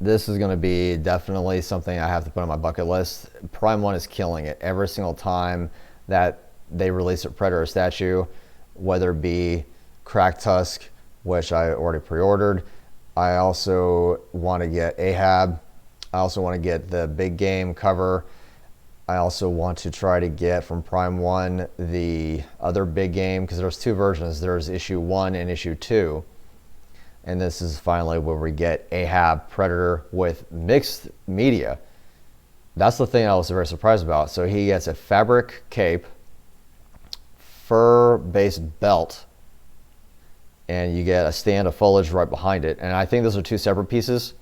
This is going to be definitely something I have to put on my bucket list. Prime 1 is killing it every single time that they release a Predator statue, whether it be Cracked Tusk, which I already pre-ordered. I also want to get Ahab. I also want to get the big game cover. I also want to try to get from Prime 1 the other big game, because there's two versions. There's issue 1 and issue 2. And this is finally where we get Ahab Predator with mixed media. That's the thing I was very surprised about. So he gets a fabric cape, fur-based belt, and you get a stand of foliage right behind it. And I think those are two separate pieces.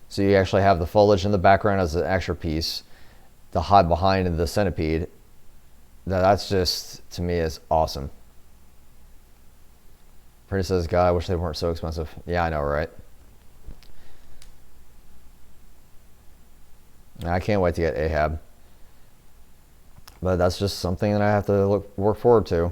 So you actually have the foliage in the background as an extra piece to hide behind the centipede. That's just, to me, is awesome. Pretty says, God, I wish they weren't so expensive. Yeah, I know, right? I can't wait to get Ahab. But that's just something that I have to work forward to.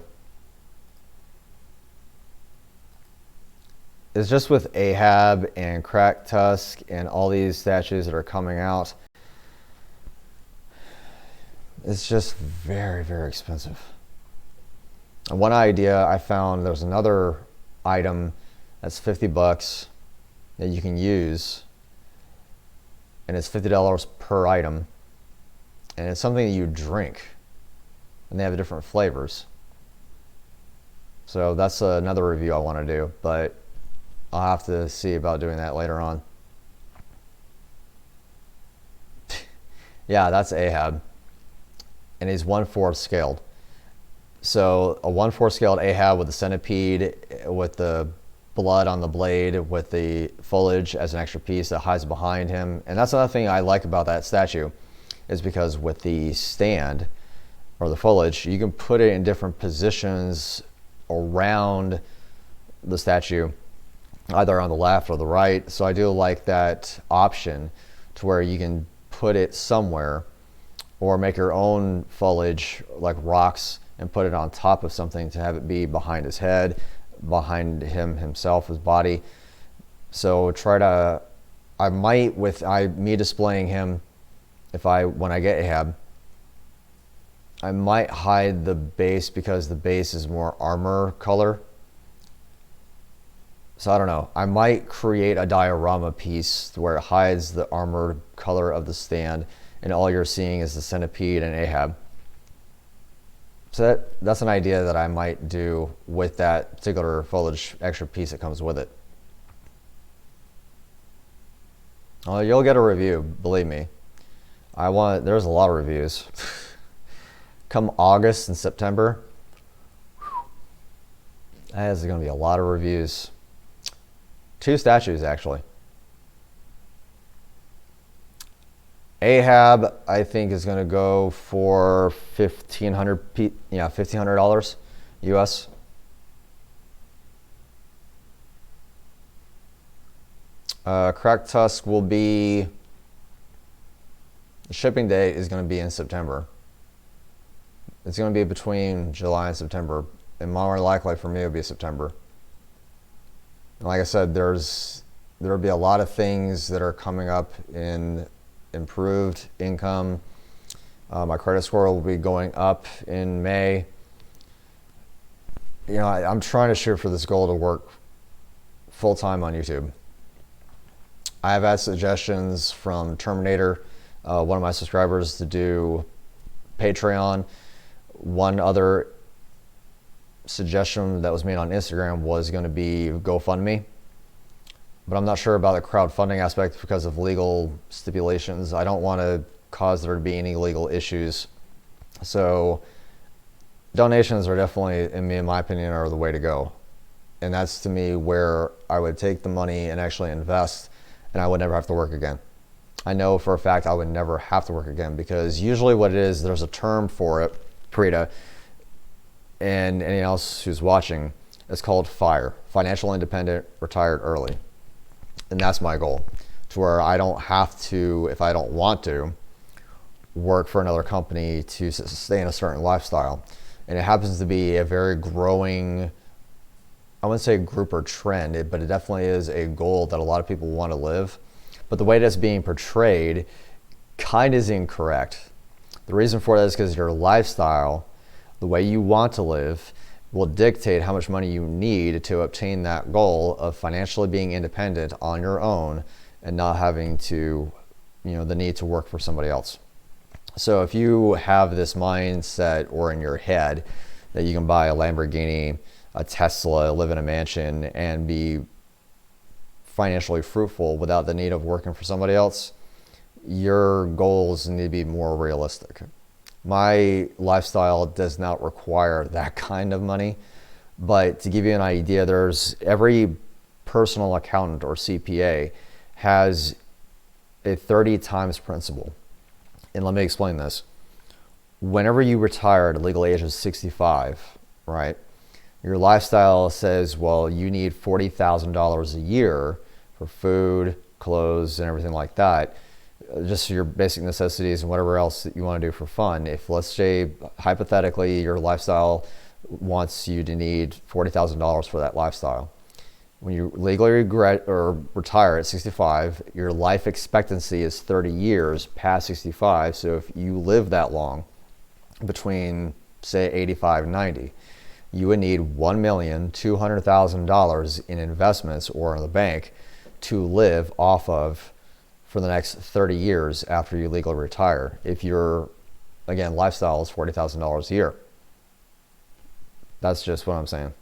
It's just with Ahab and Cracked Tusk and all these statues that are coming out, it's just very, very expensive. And one idea I found, there's another item that's $50 that you can use, and it's $50 per item, and it's something that you drink, and they have different flavors. So that's another review I want to do, but I'll have to see about doing that later on. Yeah, that's Ahab. And he's 1/4 scaled. So a 1/4 scaled Ahab with the centipede, with the blood on the blade, with the foliage as an extra piece that hides behind him. And that's another thing I like about that statue, is because with the stand or the foliage, you can put it in different positions around the statue, either on the left or the right. So I do like that option to where you can put it somewhere or make your own foliage like rocks and put it on top of something to have it be behind his head, behind himself, his body. So I might, with me displaying him, when I get Ahab, I might hide the base because the base is more armor color. So I don't know. I might create a diorama piece where it hides the armored color of the stand and all you're seeing is the centipede and Ahab. So that's an idea that I might do with that particular foliage extra piece that comes with it. You'll get a review, believe me. There's a lot of reviews. Come August and September, there's going to be a lot of reviews. 2 statues, actually. Ahab, I think, is going to go for $1,500 US. Cracked Tusk will be, the shipping date is going to be in September. It's going to be between July and September, and more likely for me it would be September. And like I said, there will be a lot of things that are coming up in improved income. My credit score will be going up in May. You know, I'm trying to shoot for this goal to work full time on YouTube. I have had suggestions from Terminator, one of my subscribers, to do Patreon. One other suggestion that was made on Instagram was going to be GoFundMe, but I'm not sure about the crowdfunding aspect because of legal stipulations. I don't want to cause there to be any legal issues. So donations are definitely, in my opinion, are the way to go. And that's, to me, where I would take the money and actually invest, and I would never have to work again. I know for a fact I would never have to work again, because usually what it is, there's a term for it, Parita, and anyone else who's watching, it's called FIRE, Financial Independent, Retired Early. And that's my goal, to where I don't have to, if I don't want to, work for another company to sustain a certain lifestyle. And it happens to be a very growing, I wouldn't say group or trend, but it definitely is a goal that a lot of people want to live. But the way that's being portrayed kind of is incorrect. The reason for that is because your lifestyle, the way you want to live, will dictate how much money you need to obtain that goal of financially being independent on your own and not having to, the need to work for somebody else. So if you have this mindset or in your head that you can buy a Lamborghini, a Tesla, live in a mansion, and be financially fruitful without the need of working for somebody else, your goals need to be more realistic. My lifestyle does not require that kind of money, but to give you an idea, every personal accountant or CPA has a 30 times principle. And let me explain this. Whenever you retire at a legal age of 65, right, your lifestyle says, well, you need $40,000 a year for food, clothes, and everything like that, just your basic necessities and whatever else that you want to do for fun. If, let's say, hypothetically, your lifestyle wants you to need $40,000 for that lifestyle. When you legally retire at 65, your life expectancy is 30 years past 65. So if you live that long, between, say, 85 and 90, you would need $1,200,000 in investments or in the bank to live off of for the next 30 years after you legally retire, if your, again, lifestyle is $40,000 a year. That's just what I'm saying.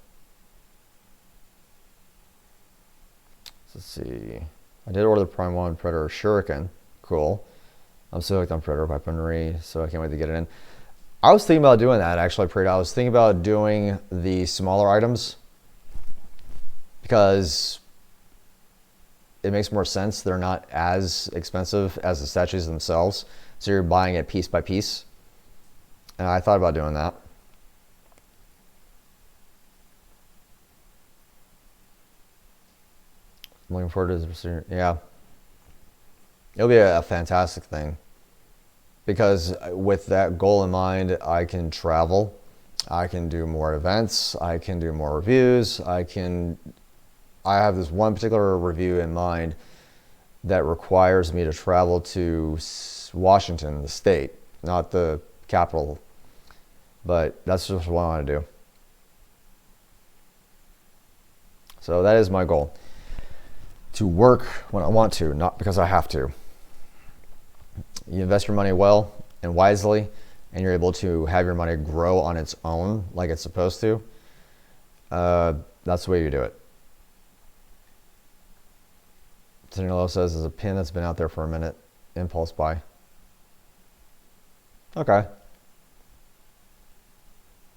Let's see. I did order the Prime 1 Predator Shuriken. Cool. I'm so hooked on Predator weaponry, so I can't wait to get it in. I was thinking about doing that, actually, Predator. I was thinking about doing the smaller items because it makes more sense. They're not as expensive as the statues themselves, so you're buying it piece by piece. And I thought about doing that. I'm looking forward to this. Yeah. It'll be a fantastic thing. Because with that goal in mind, I can travel. I can do more events. I can do more reviews. I have this one particular review in mind that requires me to travel to Washington, the state, not the capital. But that's just what I want to do. So that is my goal. To work when I want to, not because I have to. You invest your money well and wisely, and you're able to have your money grow on its own like it's supposed to. That's the way you do it. Tinello says there's a pin that's been out there for a minute. Impulse buy. Okay.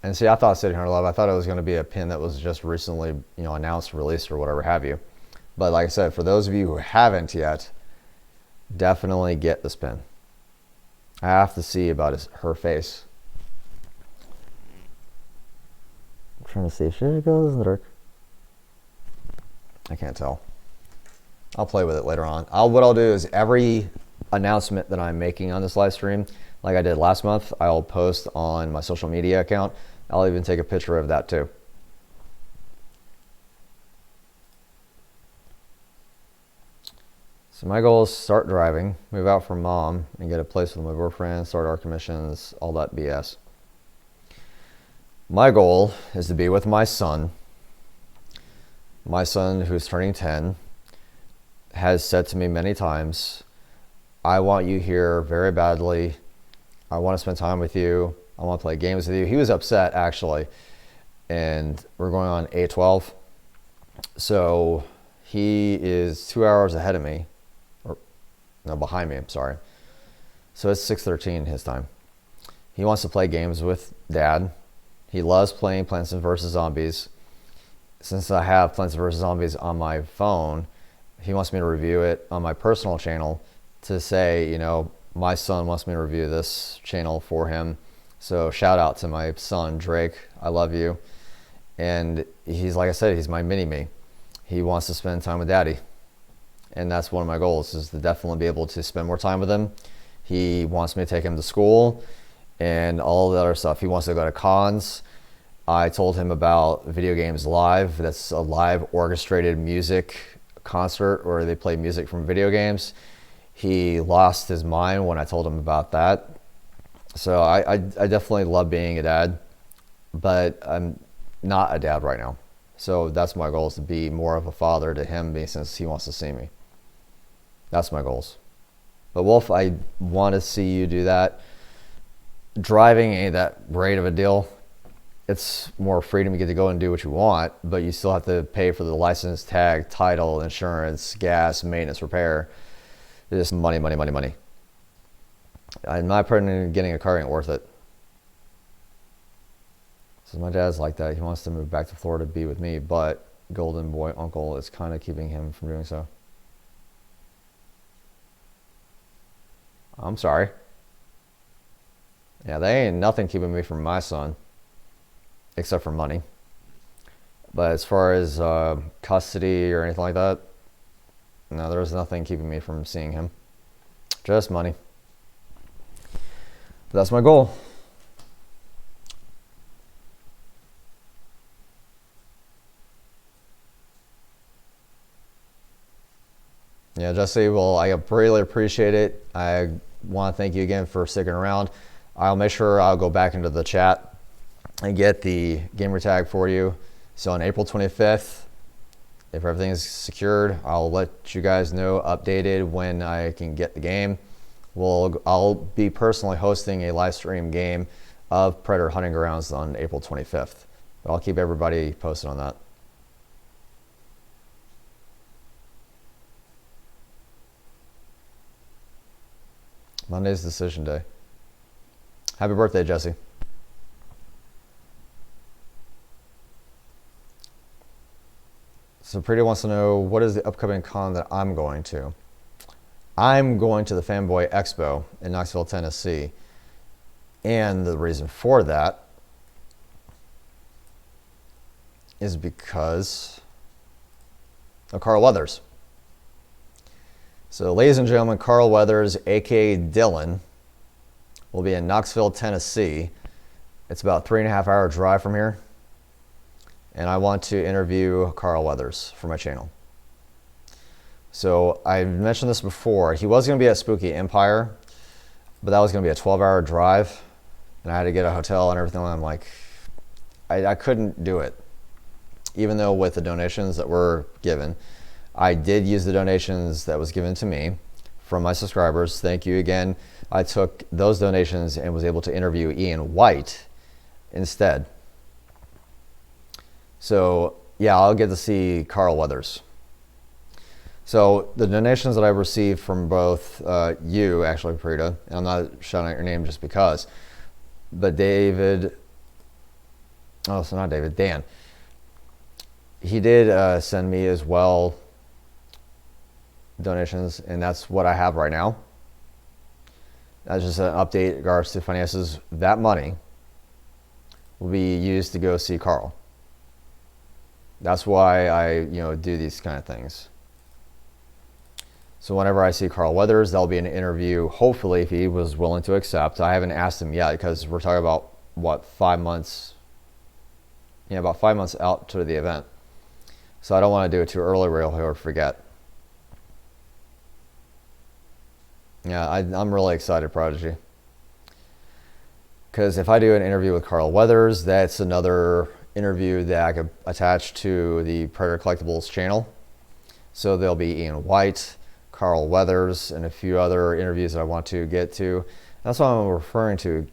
And see, I thought City Hunter Love, I thought it was going to be a pin that was just recently, announced, released, or whatever have you. But like I said, for those of you who haven't yet, definitely get this pin. I have to see about her face. I'm trying to see if she goes in the dark. I can't tell. I'll play with it later on. What I'll do is every announcement that I'm making on this live stream, like I did last month, I'll post on my social media account. I'll even take a picture of that too. So my goal is start driving, move out from mom, and get a place with my boyfriend, start our commissions, all that BS. My goal is to be with my son. My son, who's turning 10, has said to me many times, I want you here very badly. I want to spend time with you. I want to play games with you. He was upset, actually. And we're going on 8/12. So he is 2 hours ahead of me. No, behind me, I'm sorry. So it's 6:13 his time. He wants to play games with Dad. He loves playing Plants vs. Zombies. Since I have Plants vs. Zombies on my phone, he wants me to review it on my personal channel to say, my son wants me to review this channel for him. So shout out to my son, Drake. I love you. And he's, like I said, he's my mini-me. He wants to spend time with Daddy. And that's one of my goals, is to definitely be able to spend more time with him. He wants me to take him to school and all the other stuff. He wants to go to cons. I told him about Video Games Live. That's a live orchestrated music concert where they play music from video games. He lost his mind when I told him about that. So I definitely love being a dad, but I'm not a dad right now. So that's my goal, is to be more of a father to him, since he wants to see me. That's my goals. But Wolf, I want to see you do that. Driving ain't that great of a deal. It's more freedom. You get to go and do what you want, but you still have to pay for the license, tag, title, insurance, gas, maintenance, repair. It's just money, money, money, money. In my opinion, getting a car ain't worth it. So my dad's like that. He wants to move back to Florida to be with me, but Golden Boy Uncle is kind of keeping him from doing so. I'm sorry. Yeah, there ain't nothing keeping me from my son, except for money. But as far as custody or anything like that, no, there's nothing keeping me from seeing him. Just money. But that's my goal. Yeah, Jesse, well, I really appreciate it. I want to thank you again for sticking around. I'll make sure I'll go back into the chat and get the gamer tag for you. So on April 25th, if everything is secured, I'll let you guys know, updated, when I can get the game. I'll be personally hosting a live stream game of Predator Hunting Grounds on April 25th. But I'll keep everybody posted on that. Monday's decision day. Happy birthday, Jesse. So Pretty wants to know, what is the upcoming con that I'm going to? I'm going to the Fanboy Expo in Knoxville, Tennessee. And the reason for that is because of Carl Weathers. So, ladies and gentlemen, Carl Weathers, aka Dylan, will be in Knoxville, Tennessee. It's about a 3.5-hour drive from here. And I want to interview Carl Weathers for my channel. So, I mentioned this before. He was going to be at Spooky Empire, but that was going to be a 12-hour drive. And I had to get a hotel and everything. I'm like, I couldn't do it. Even though with the donations that were given, I did use the donations that was given to me from my subscribers. Thank you again. I took those donations and was able to interview Ian White instead. So yeah, I'll get to see Carl Weathers. So the donations that I've received from both you, actually, Prita, and I'm not shouting out your name just because, but David, oh, so not David, Dan. He did send me as well donations, and that's what I have right now. That's just an update in regards to finances. That money will be used to go see Carl. That's why I, do these kind of things. So whenever I see Carl Weathers, that'll be an interview, hopefully, if he was willing to accept. I haven't asked him yet because we're talking about, what, 5 months? Yeah, about 5 months out to the event. So I don't want to do it too early where he'll forget. Yeah, I'm really excited, Prodigy. Because if I do an interview with Carl Weathers, that's another interview that I could attach to the Predator Collectibles channel. So there'll be Ian White, Carl Weathers, and a few other interviews that I want to get to. That's what I'm referring to.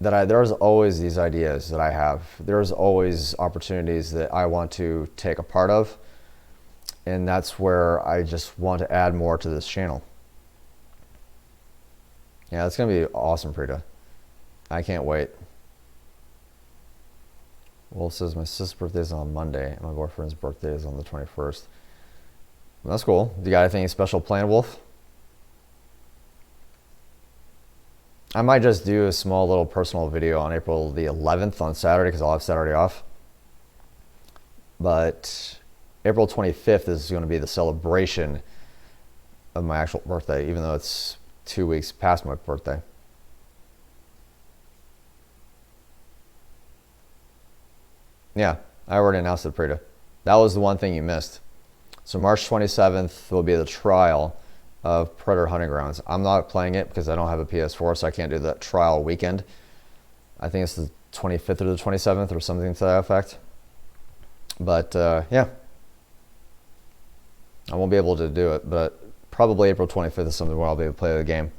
There's always these ideas that I have. There's always opportunities that I want to take a part of. And that's where I just want to add more to this channel. Yeah, it's going to be awesome, Prita. I can't wait. Wolf says my sister's birthday is on Monday, and my boyfriend's birthday is on the 21st. Well, that's cool. Do you got anything special planned, Wolf? I might just do a small little personal video on April the 11th on Saturday because I'll have Saturday off. But April 25th is going to be the celebration of my actual birthday, even though it's 2 weeks past my birthday. Yeah, I already announced it, Prita. That was the one thing you missed. So March 27th will be the trial of Predator Hunting Grounds. I'm not playing it because I don't have a PS4, so I can't do that trial weekend. I think it's the 25th or the 27th or something to that effect. But yeah, I won't be able to do it, but probably April 25th is something where I'll be able to play the game.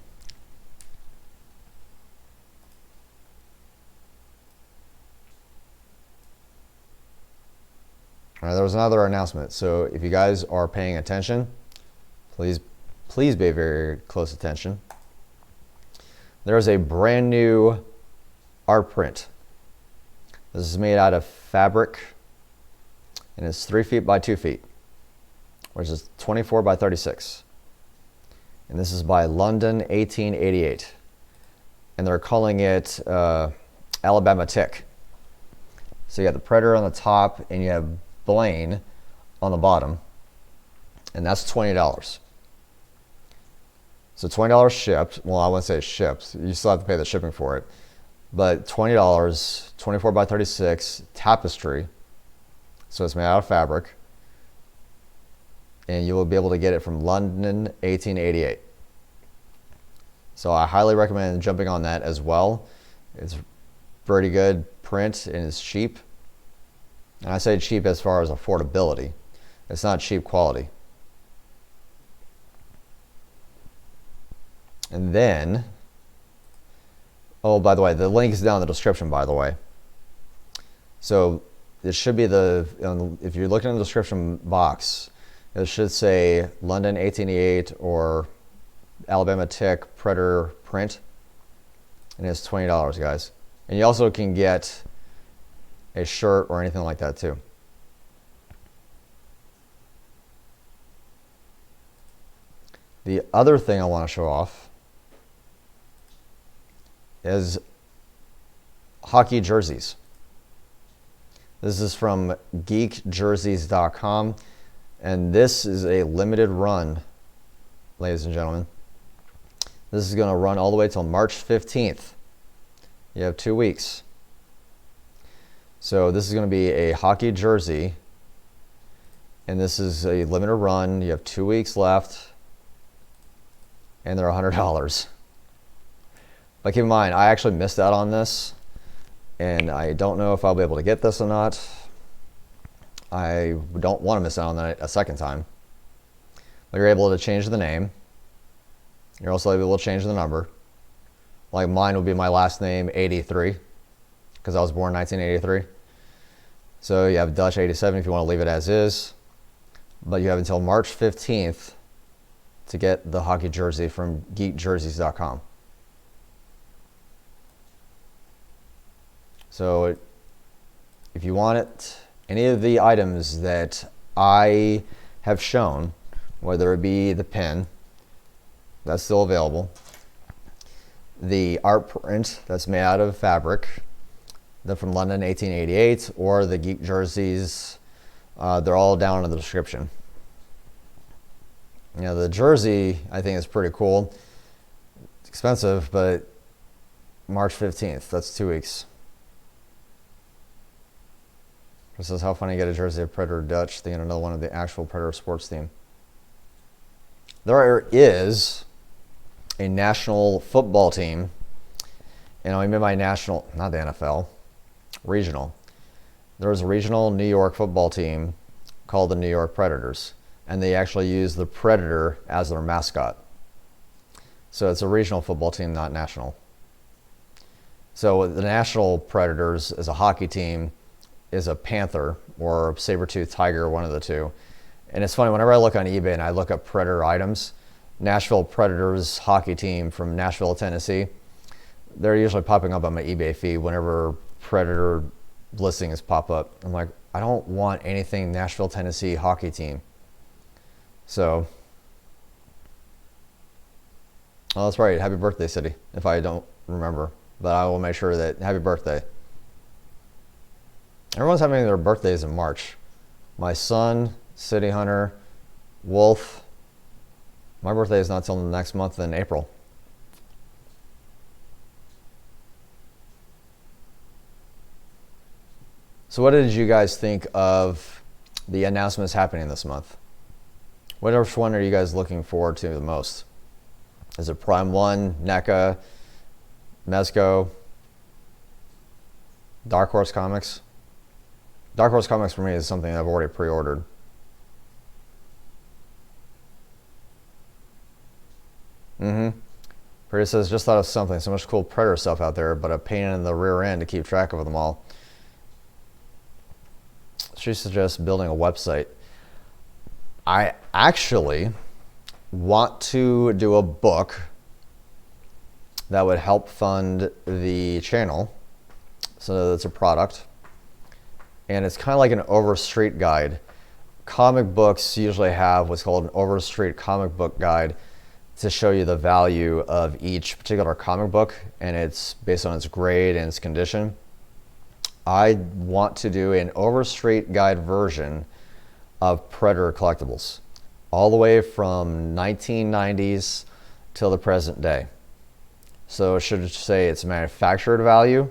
All right, there was another announcement. So if you guys are paying attention, please pay very close attention. There's a brand new art print. This is made out of fabric, and it's 3 feet by 2 feet, which is 24 by 36. And this is by London 1888. And they're calling it Alabama Tick. So you got the Predator on the top, and you have Blaine on the bottom. And that's $20. So $20 shipped. Well, I wouldn't say shipped. You still have to pay the shipping for it. But $20, 24 by 36, tapestry. So it's made out of fabric. And you will be able to get it from London 1888. So I highly recommend jumping on that as well. It's pretty good print and it's cheap. And I say cheap as far as affordability. It's not cheap quality. And then, oh, by the way, the link is down in the description, by the way. So it should be if you're looking in the description box, it should say London 1888 or Alabama Tick Predator print. And it's $20, guys. And you also can get a shirt or anything like that too. The other thing I want to show off is hockey jerseys. This is from geekjerseys.com, and this is a limited run ladies and gentlemen. This is going to run all the way till March 15th. You have 2 weeks. So this is going to be a hockey jersey, and this is a limited run. You have 2 weeks left, and they're $100. But keep in mind, I actually missed out on this, and I don't know if I'll be able to get this or not. I don't want to miss out on that a second time. But you're able to change the name. You're also able to change the number. Like mine would be my last name, 83, because I was born 1983. So you have Dutch 87 if you want to leave it as is. But you have until March 15th to get the hockey jersey from geekjerseys.com. So if you want it, any of the items that I have shown, whether it be the pin, that's still available, the art print that's made out of fabric, they're from London 1888, or the Geek jerseys, they're all down in the description. You know, the jersey I think is pretty cool. It's expensive, but March 15th, that's 2 weeks. This is how funny you get a jersey of Predator Dutch, thinking another one of the actual Predator sports team. There is a national football team, and I mean by national, not the NFL, regional. There was a regional New York football team called the New York Predators, and they actually use the Predator as their mascot. So it's a regional football team, not national. So the national Predators is a hockey team, is a panther or a saber-toothed tiger, one of the two. And it's funny, whenever I look on eBay and I look up Predator items, Nashville Predators hockey team from Nashville, Tennessee, they're usually popping up on my eBay feed whenever Predator listings pop up. I'm like, I don't want anything Nashville, Tennessee hockey team. So, oh, that's right, happy birthday, city, if I don't remember. But I will make sure that happy birthday. Everyone's having their birthdays in March. My son, City Hunter, Wolf. My birthday is not till the next month in April. So what did you guys think of the announcements happening this month? Which one are you guys looking forward to the most? Is it Prime 1, NECA, Mezco, Dark Horse Comics? Dark Horse Comics for me is something I've already pre-ordered. Pretty says, just thought of something. So much cool Predator stuff out there, but a pain in the rear end to keep track of them all. She suggests building a website. I actually want to do a book that would help fund the channel. So it's a product. And it's kind of like an Overstreet guide. Comic books usually have what's called an Overstreet comic book guide to show you the value of each particular comic book, and it's based on its grade and its condition. I want to do an Overstreet guide version of Predator collectibles, all the way from 1990s till the present day. So it should say its manufactured value,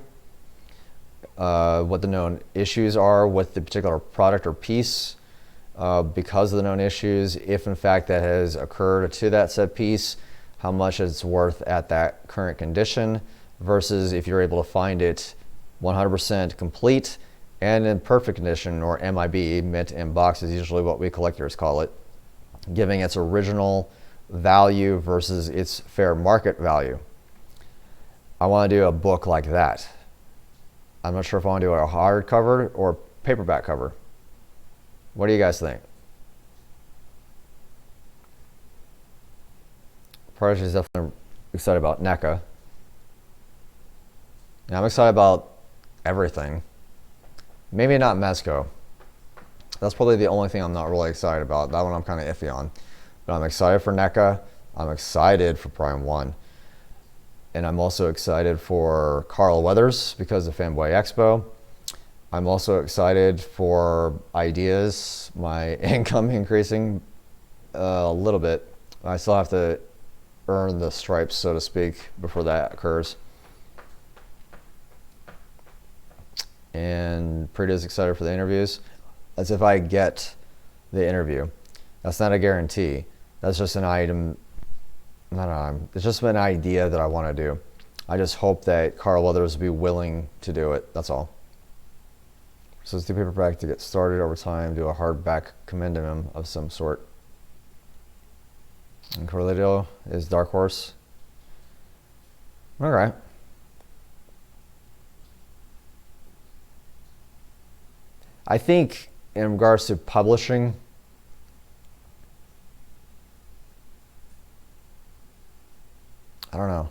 what the known issues are with the particular product or piece, because of the known issues, if in fact that has occurred to that said piece, how much it's worth at that current condition, versus if you're able to find it 100% complete and in perfect condition, or MIB, mint in box is usually what we collectors call it, giving its original value versus its fair market value. I want to do a book like that. I'm not sure if I want to do a hardcover or paperback cover. What do you guys think? Prodigy is definitely excited about NECA. Yeah, I'm excited about everything. Maybe not Mezco. That's probably the only thing I'm not really excited about. That one I'm kind of iffy on. But I'm excited for NECA. I'm excited for Prime 1. And I'm also excited for Carl Weathers because of Fanboy Expo. I'm also excited for ideas, my income increasing a little bit I still have to earn the stripes, so to speak, before that occurs. And Prita's excited for the interviews. As if I get the interview. That's not a guarantee. That's just an item. It's just an idea that I want to do. I just hope that Carl Weathers will be willing to do it. That's all. So let's do paperback to get started. Over time, do a hardback compendium of some sort. And Corleto is Dark Horse. All right. I think in regards to publishing, I don't know.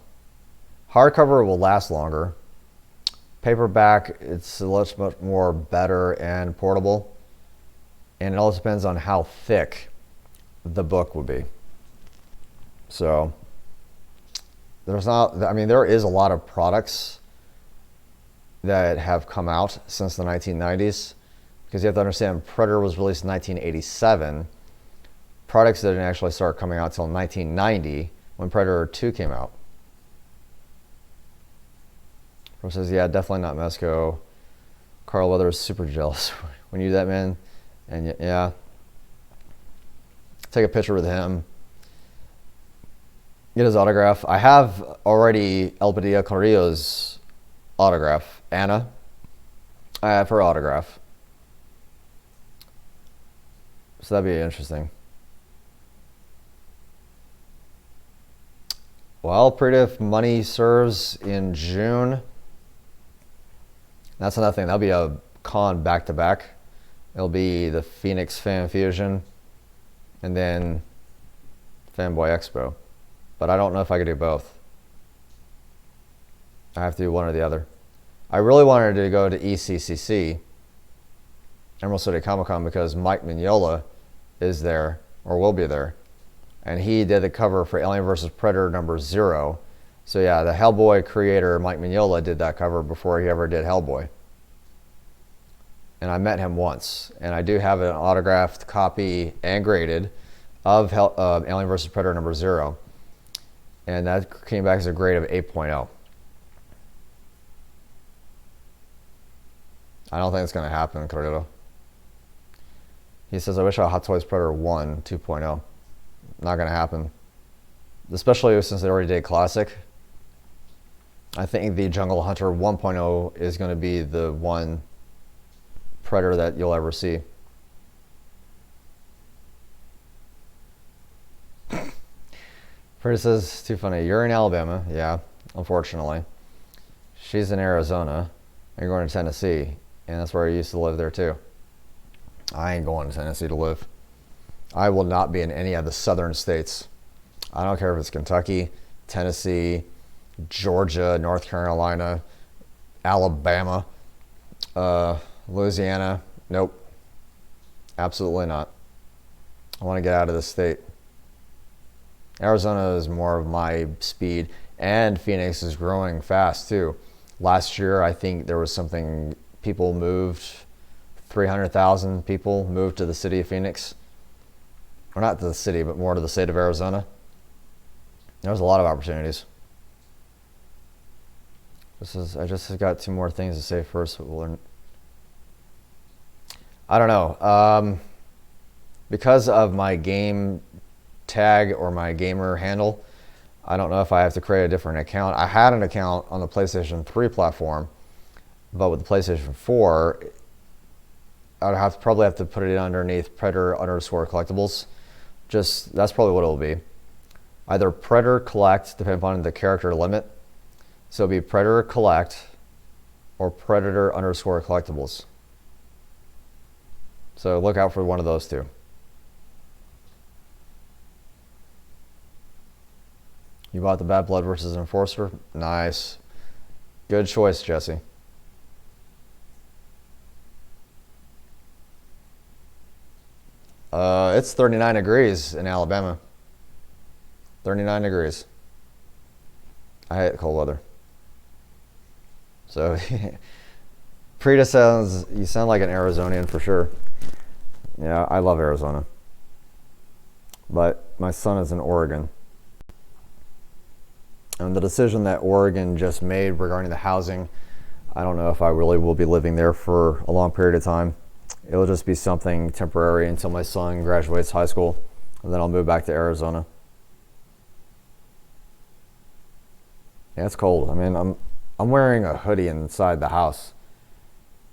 Hardcover will last longer. Paperback, it's much more better and portable. And it also depends on how thick the book would be. So there is a lot of products that have come out since the 1990s, because you have to understand Predator was released in 1987. Products didn't actually start coming out until 1990 when Predator 2 came out. Bro says, yeah, definitely not Mezco. Carl Weathers is super jealous when you do that, man. And yeah, take a picture with him. Get his autograph. I have already El Padilla Carrillo's autograph. Anna, I have her autograph. So that'd be interesting. Well, pretty if money serves in June. That's another thing. That'll be a con back to back. It'll be the Phoenix Fan Fusion and then Fanboy Expo. But I don't know if I could do both. I have to do one or the other. I really wanted to go to ECCC, Emerald City Comic Con, because Mike Mignola is there, or will be there. And he did the cover for Alien vs. Predator #0. So yeah, the Hellboy creator, Mike Mignola, did that cover before he ever did Hellboy. And I met him once. And I do have an autographed copy and graded of Alien vs. Predator #0. And that came back as a grade of 8.0. I don't think it's going to happen, Corrado. He says, I wish I had Hot Toys Predator 1 2.0. Not going to happen. Especially since they already did Classic. I think the Jungle Hunter 1.0 is going to be the one Predator that you'll ever see. Predator says, too funny. You're in Alabama. Yeah, unfortunately. She's in Arizona. You're going to Tennessee. And that's where I used to live there too. I ain't going to Tennessee to live. I will not be in any of the southern states. I don't care if it's Kentucky, Tennessee, Georgia, North Carolina, Alabama, Louisiana. Nope. Absolutely not. I want to get out of this state. Arizona is more of my speed, and Phoenix is growing fast too. Last year, I think there was something, people moved, 300,000 people moved to the city of Phoenix. Or not to the city, but more to the state of Arizona. There's a lot of opportunities. I just got two more things to say first. I don't know. Because of my game tag or my gamer handle, I don't know if I have to create a different account. I had an account on the PlayStation 3 platform, but with the PlayStation 4, I would probably have to put it underneath Predator_collectibles. That's probably what it'll be. Either Predator Collect, depending upon the character limit. So it'll be Predator Collect or Predator_collectibles. So look out for one of those two. You bought the Bad Blood versus Enforcer? Nice. Good choice, Jesse. It's 39 degrees in Alabama. 39 degrees. I hate cold weather. So, Prita you sound like an Arizonian for sure. Yeah, I love Arizona. but my son is in Oregon. And the decision that Oregon just made regarding the housing, I don't know if I really will be living there for a long period of time. It'll just be something temporary until my son graduates high school, and then I'll move back to Arizona. Yeah, it's cold. I mean, I'm wearing a hoodie inside the house.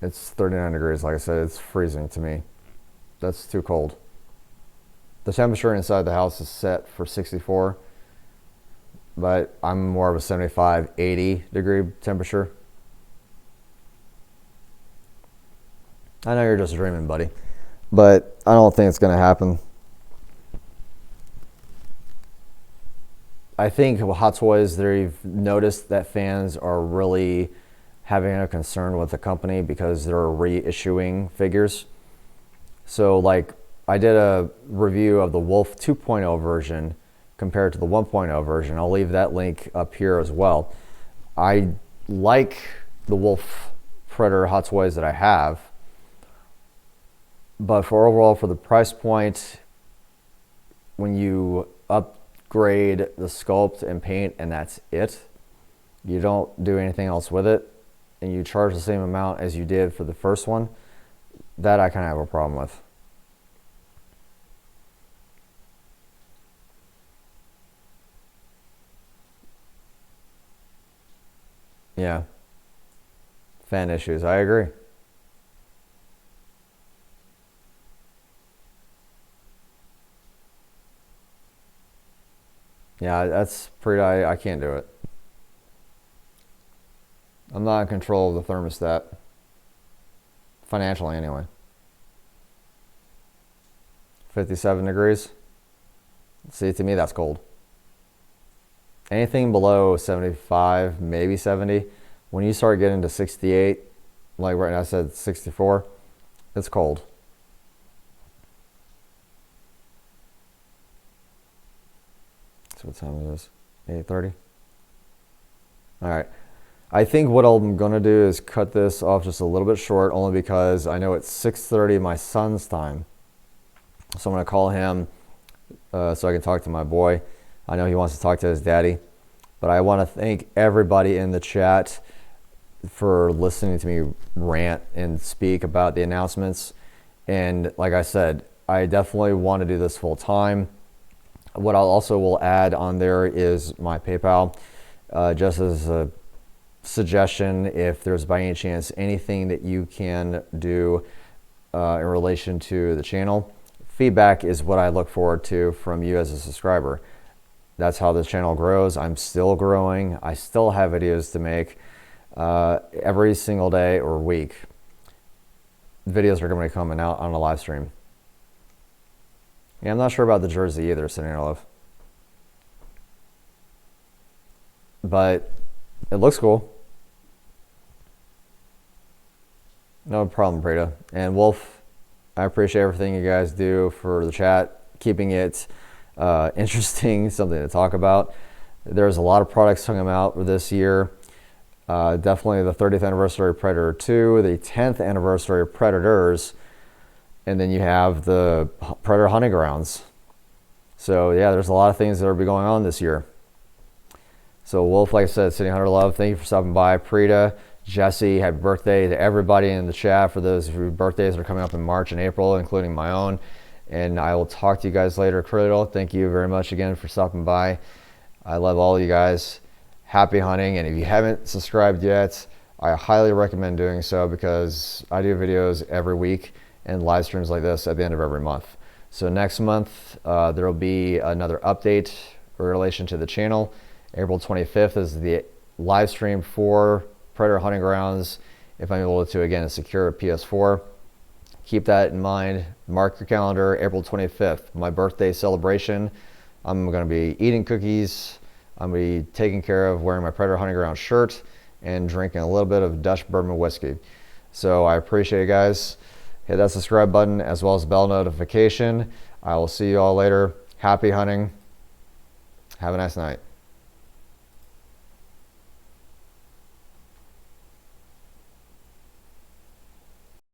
It's 39 degrees. Like I said, it's freezing to me. That's too cold. The temperature inside the house is set for 64, but I'm more of a 75, 80 degree temperature. I know you're just dreaming, buddy, but I don't think it's going to happen. I think with Hot Toys, they've noticed that fans are really having a concern with the company because they're reissuing figures. So like I did a review of the Wolf 2.0 version compared to the 1.0 version. I'll leave that link up here as well. I like the Wolf Predator Hot Toys that I have, but for overall, for the price point, when you upgrade the sculpt and paint and that's it, you don't do anything else with it, and you charge the same amount as you did for the first one, that I kind of have a problem with. Yeah. Fan issues. I agree. Yeah, that's pretty, I can't do it. I'm not in control of the thermostat. Financially, anyway. 57 degrees. See, to me, that's cold. Anything below 75, maybe 70, when you start getting to 68, like right now I said 64, it's cold. So what time is this? 8:30? All right. I think what I'm going to do is cut this off just a little bit short, only because I know it's 6:30 my son's time. So I'm going to call him so I can talk to my boy. I know he wants to talk to his daddy. But I want to thank everybody in the chat for listening to me rant and speak about the announcements. And like I said, I definitely want to do this full time. What I'll also will add on there is my PayPal, just as a suggestion, if there's by any chance anything that you can do in relation to the channel. Feedback is what I look forward to from you as a subscriber. That's how this channel grows. I'm still growing. I still have videos to make every single day or week. Videos are going to be coming out on a live stream. Yeah, I'm not sure about the jersey either, Senior Love. But it looks cool. No problem, Prita. And Wolf, I appreciate everything you guys do for the chat, keeping it interesting, something to talk about. There's a lot of products coming out this year. Definitely the 30th anniversary Predator 2, the 10th anniversary Predators, and then you have the Predator Hunting Grounds. So yeah, there's a lot of things that will be going on this year. So Wolf, like I said, City Hunter Love, thank you for stopping by. Prita, Jesse, happy birthday to everybody in the chat for those whose birthdays are coming up in March and April, including my own. And I will talk to you guys later. Cradle, thank you very much again for stopping by. I love all of you guys. Happy hunting. And if you haven't subscribed yet, I highly recommend doing so, because I do videos every week and live streams like this at the end of every month. So next month, there will be another update in relation to the channel. April 25th is the live stream for Predator Hunting Grounds, if I'm able to, again, secure a PS4. Keep that in mind. Mark your calendar, April 25th, my birthday celebration. I'm going to be eating cookies. I'm going to be taking care of wearing my Predator Hunting Ground shirt and drinking a little bit of Dutch bourbon whiskey. So I appreciate you guys. Hit that subscribe button as well as bell notification. I will see you all later. Happy hunting. Have a nice night.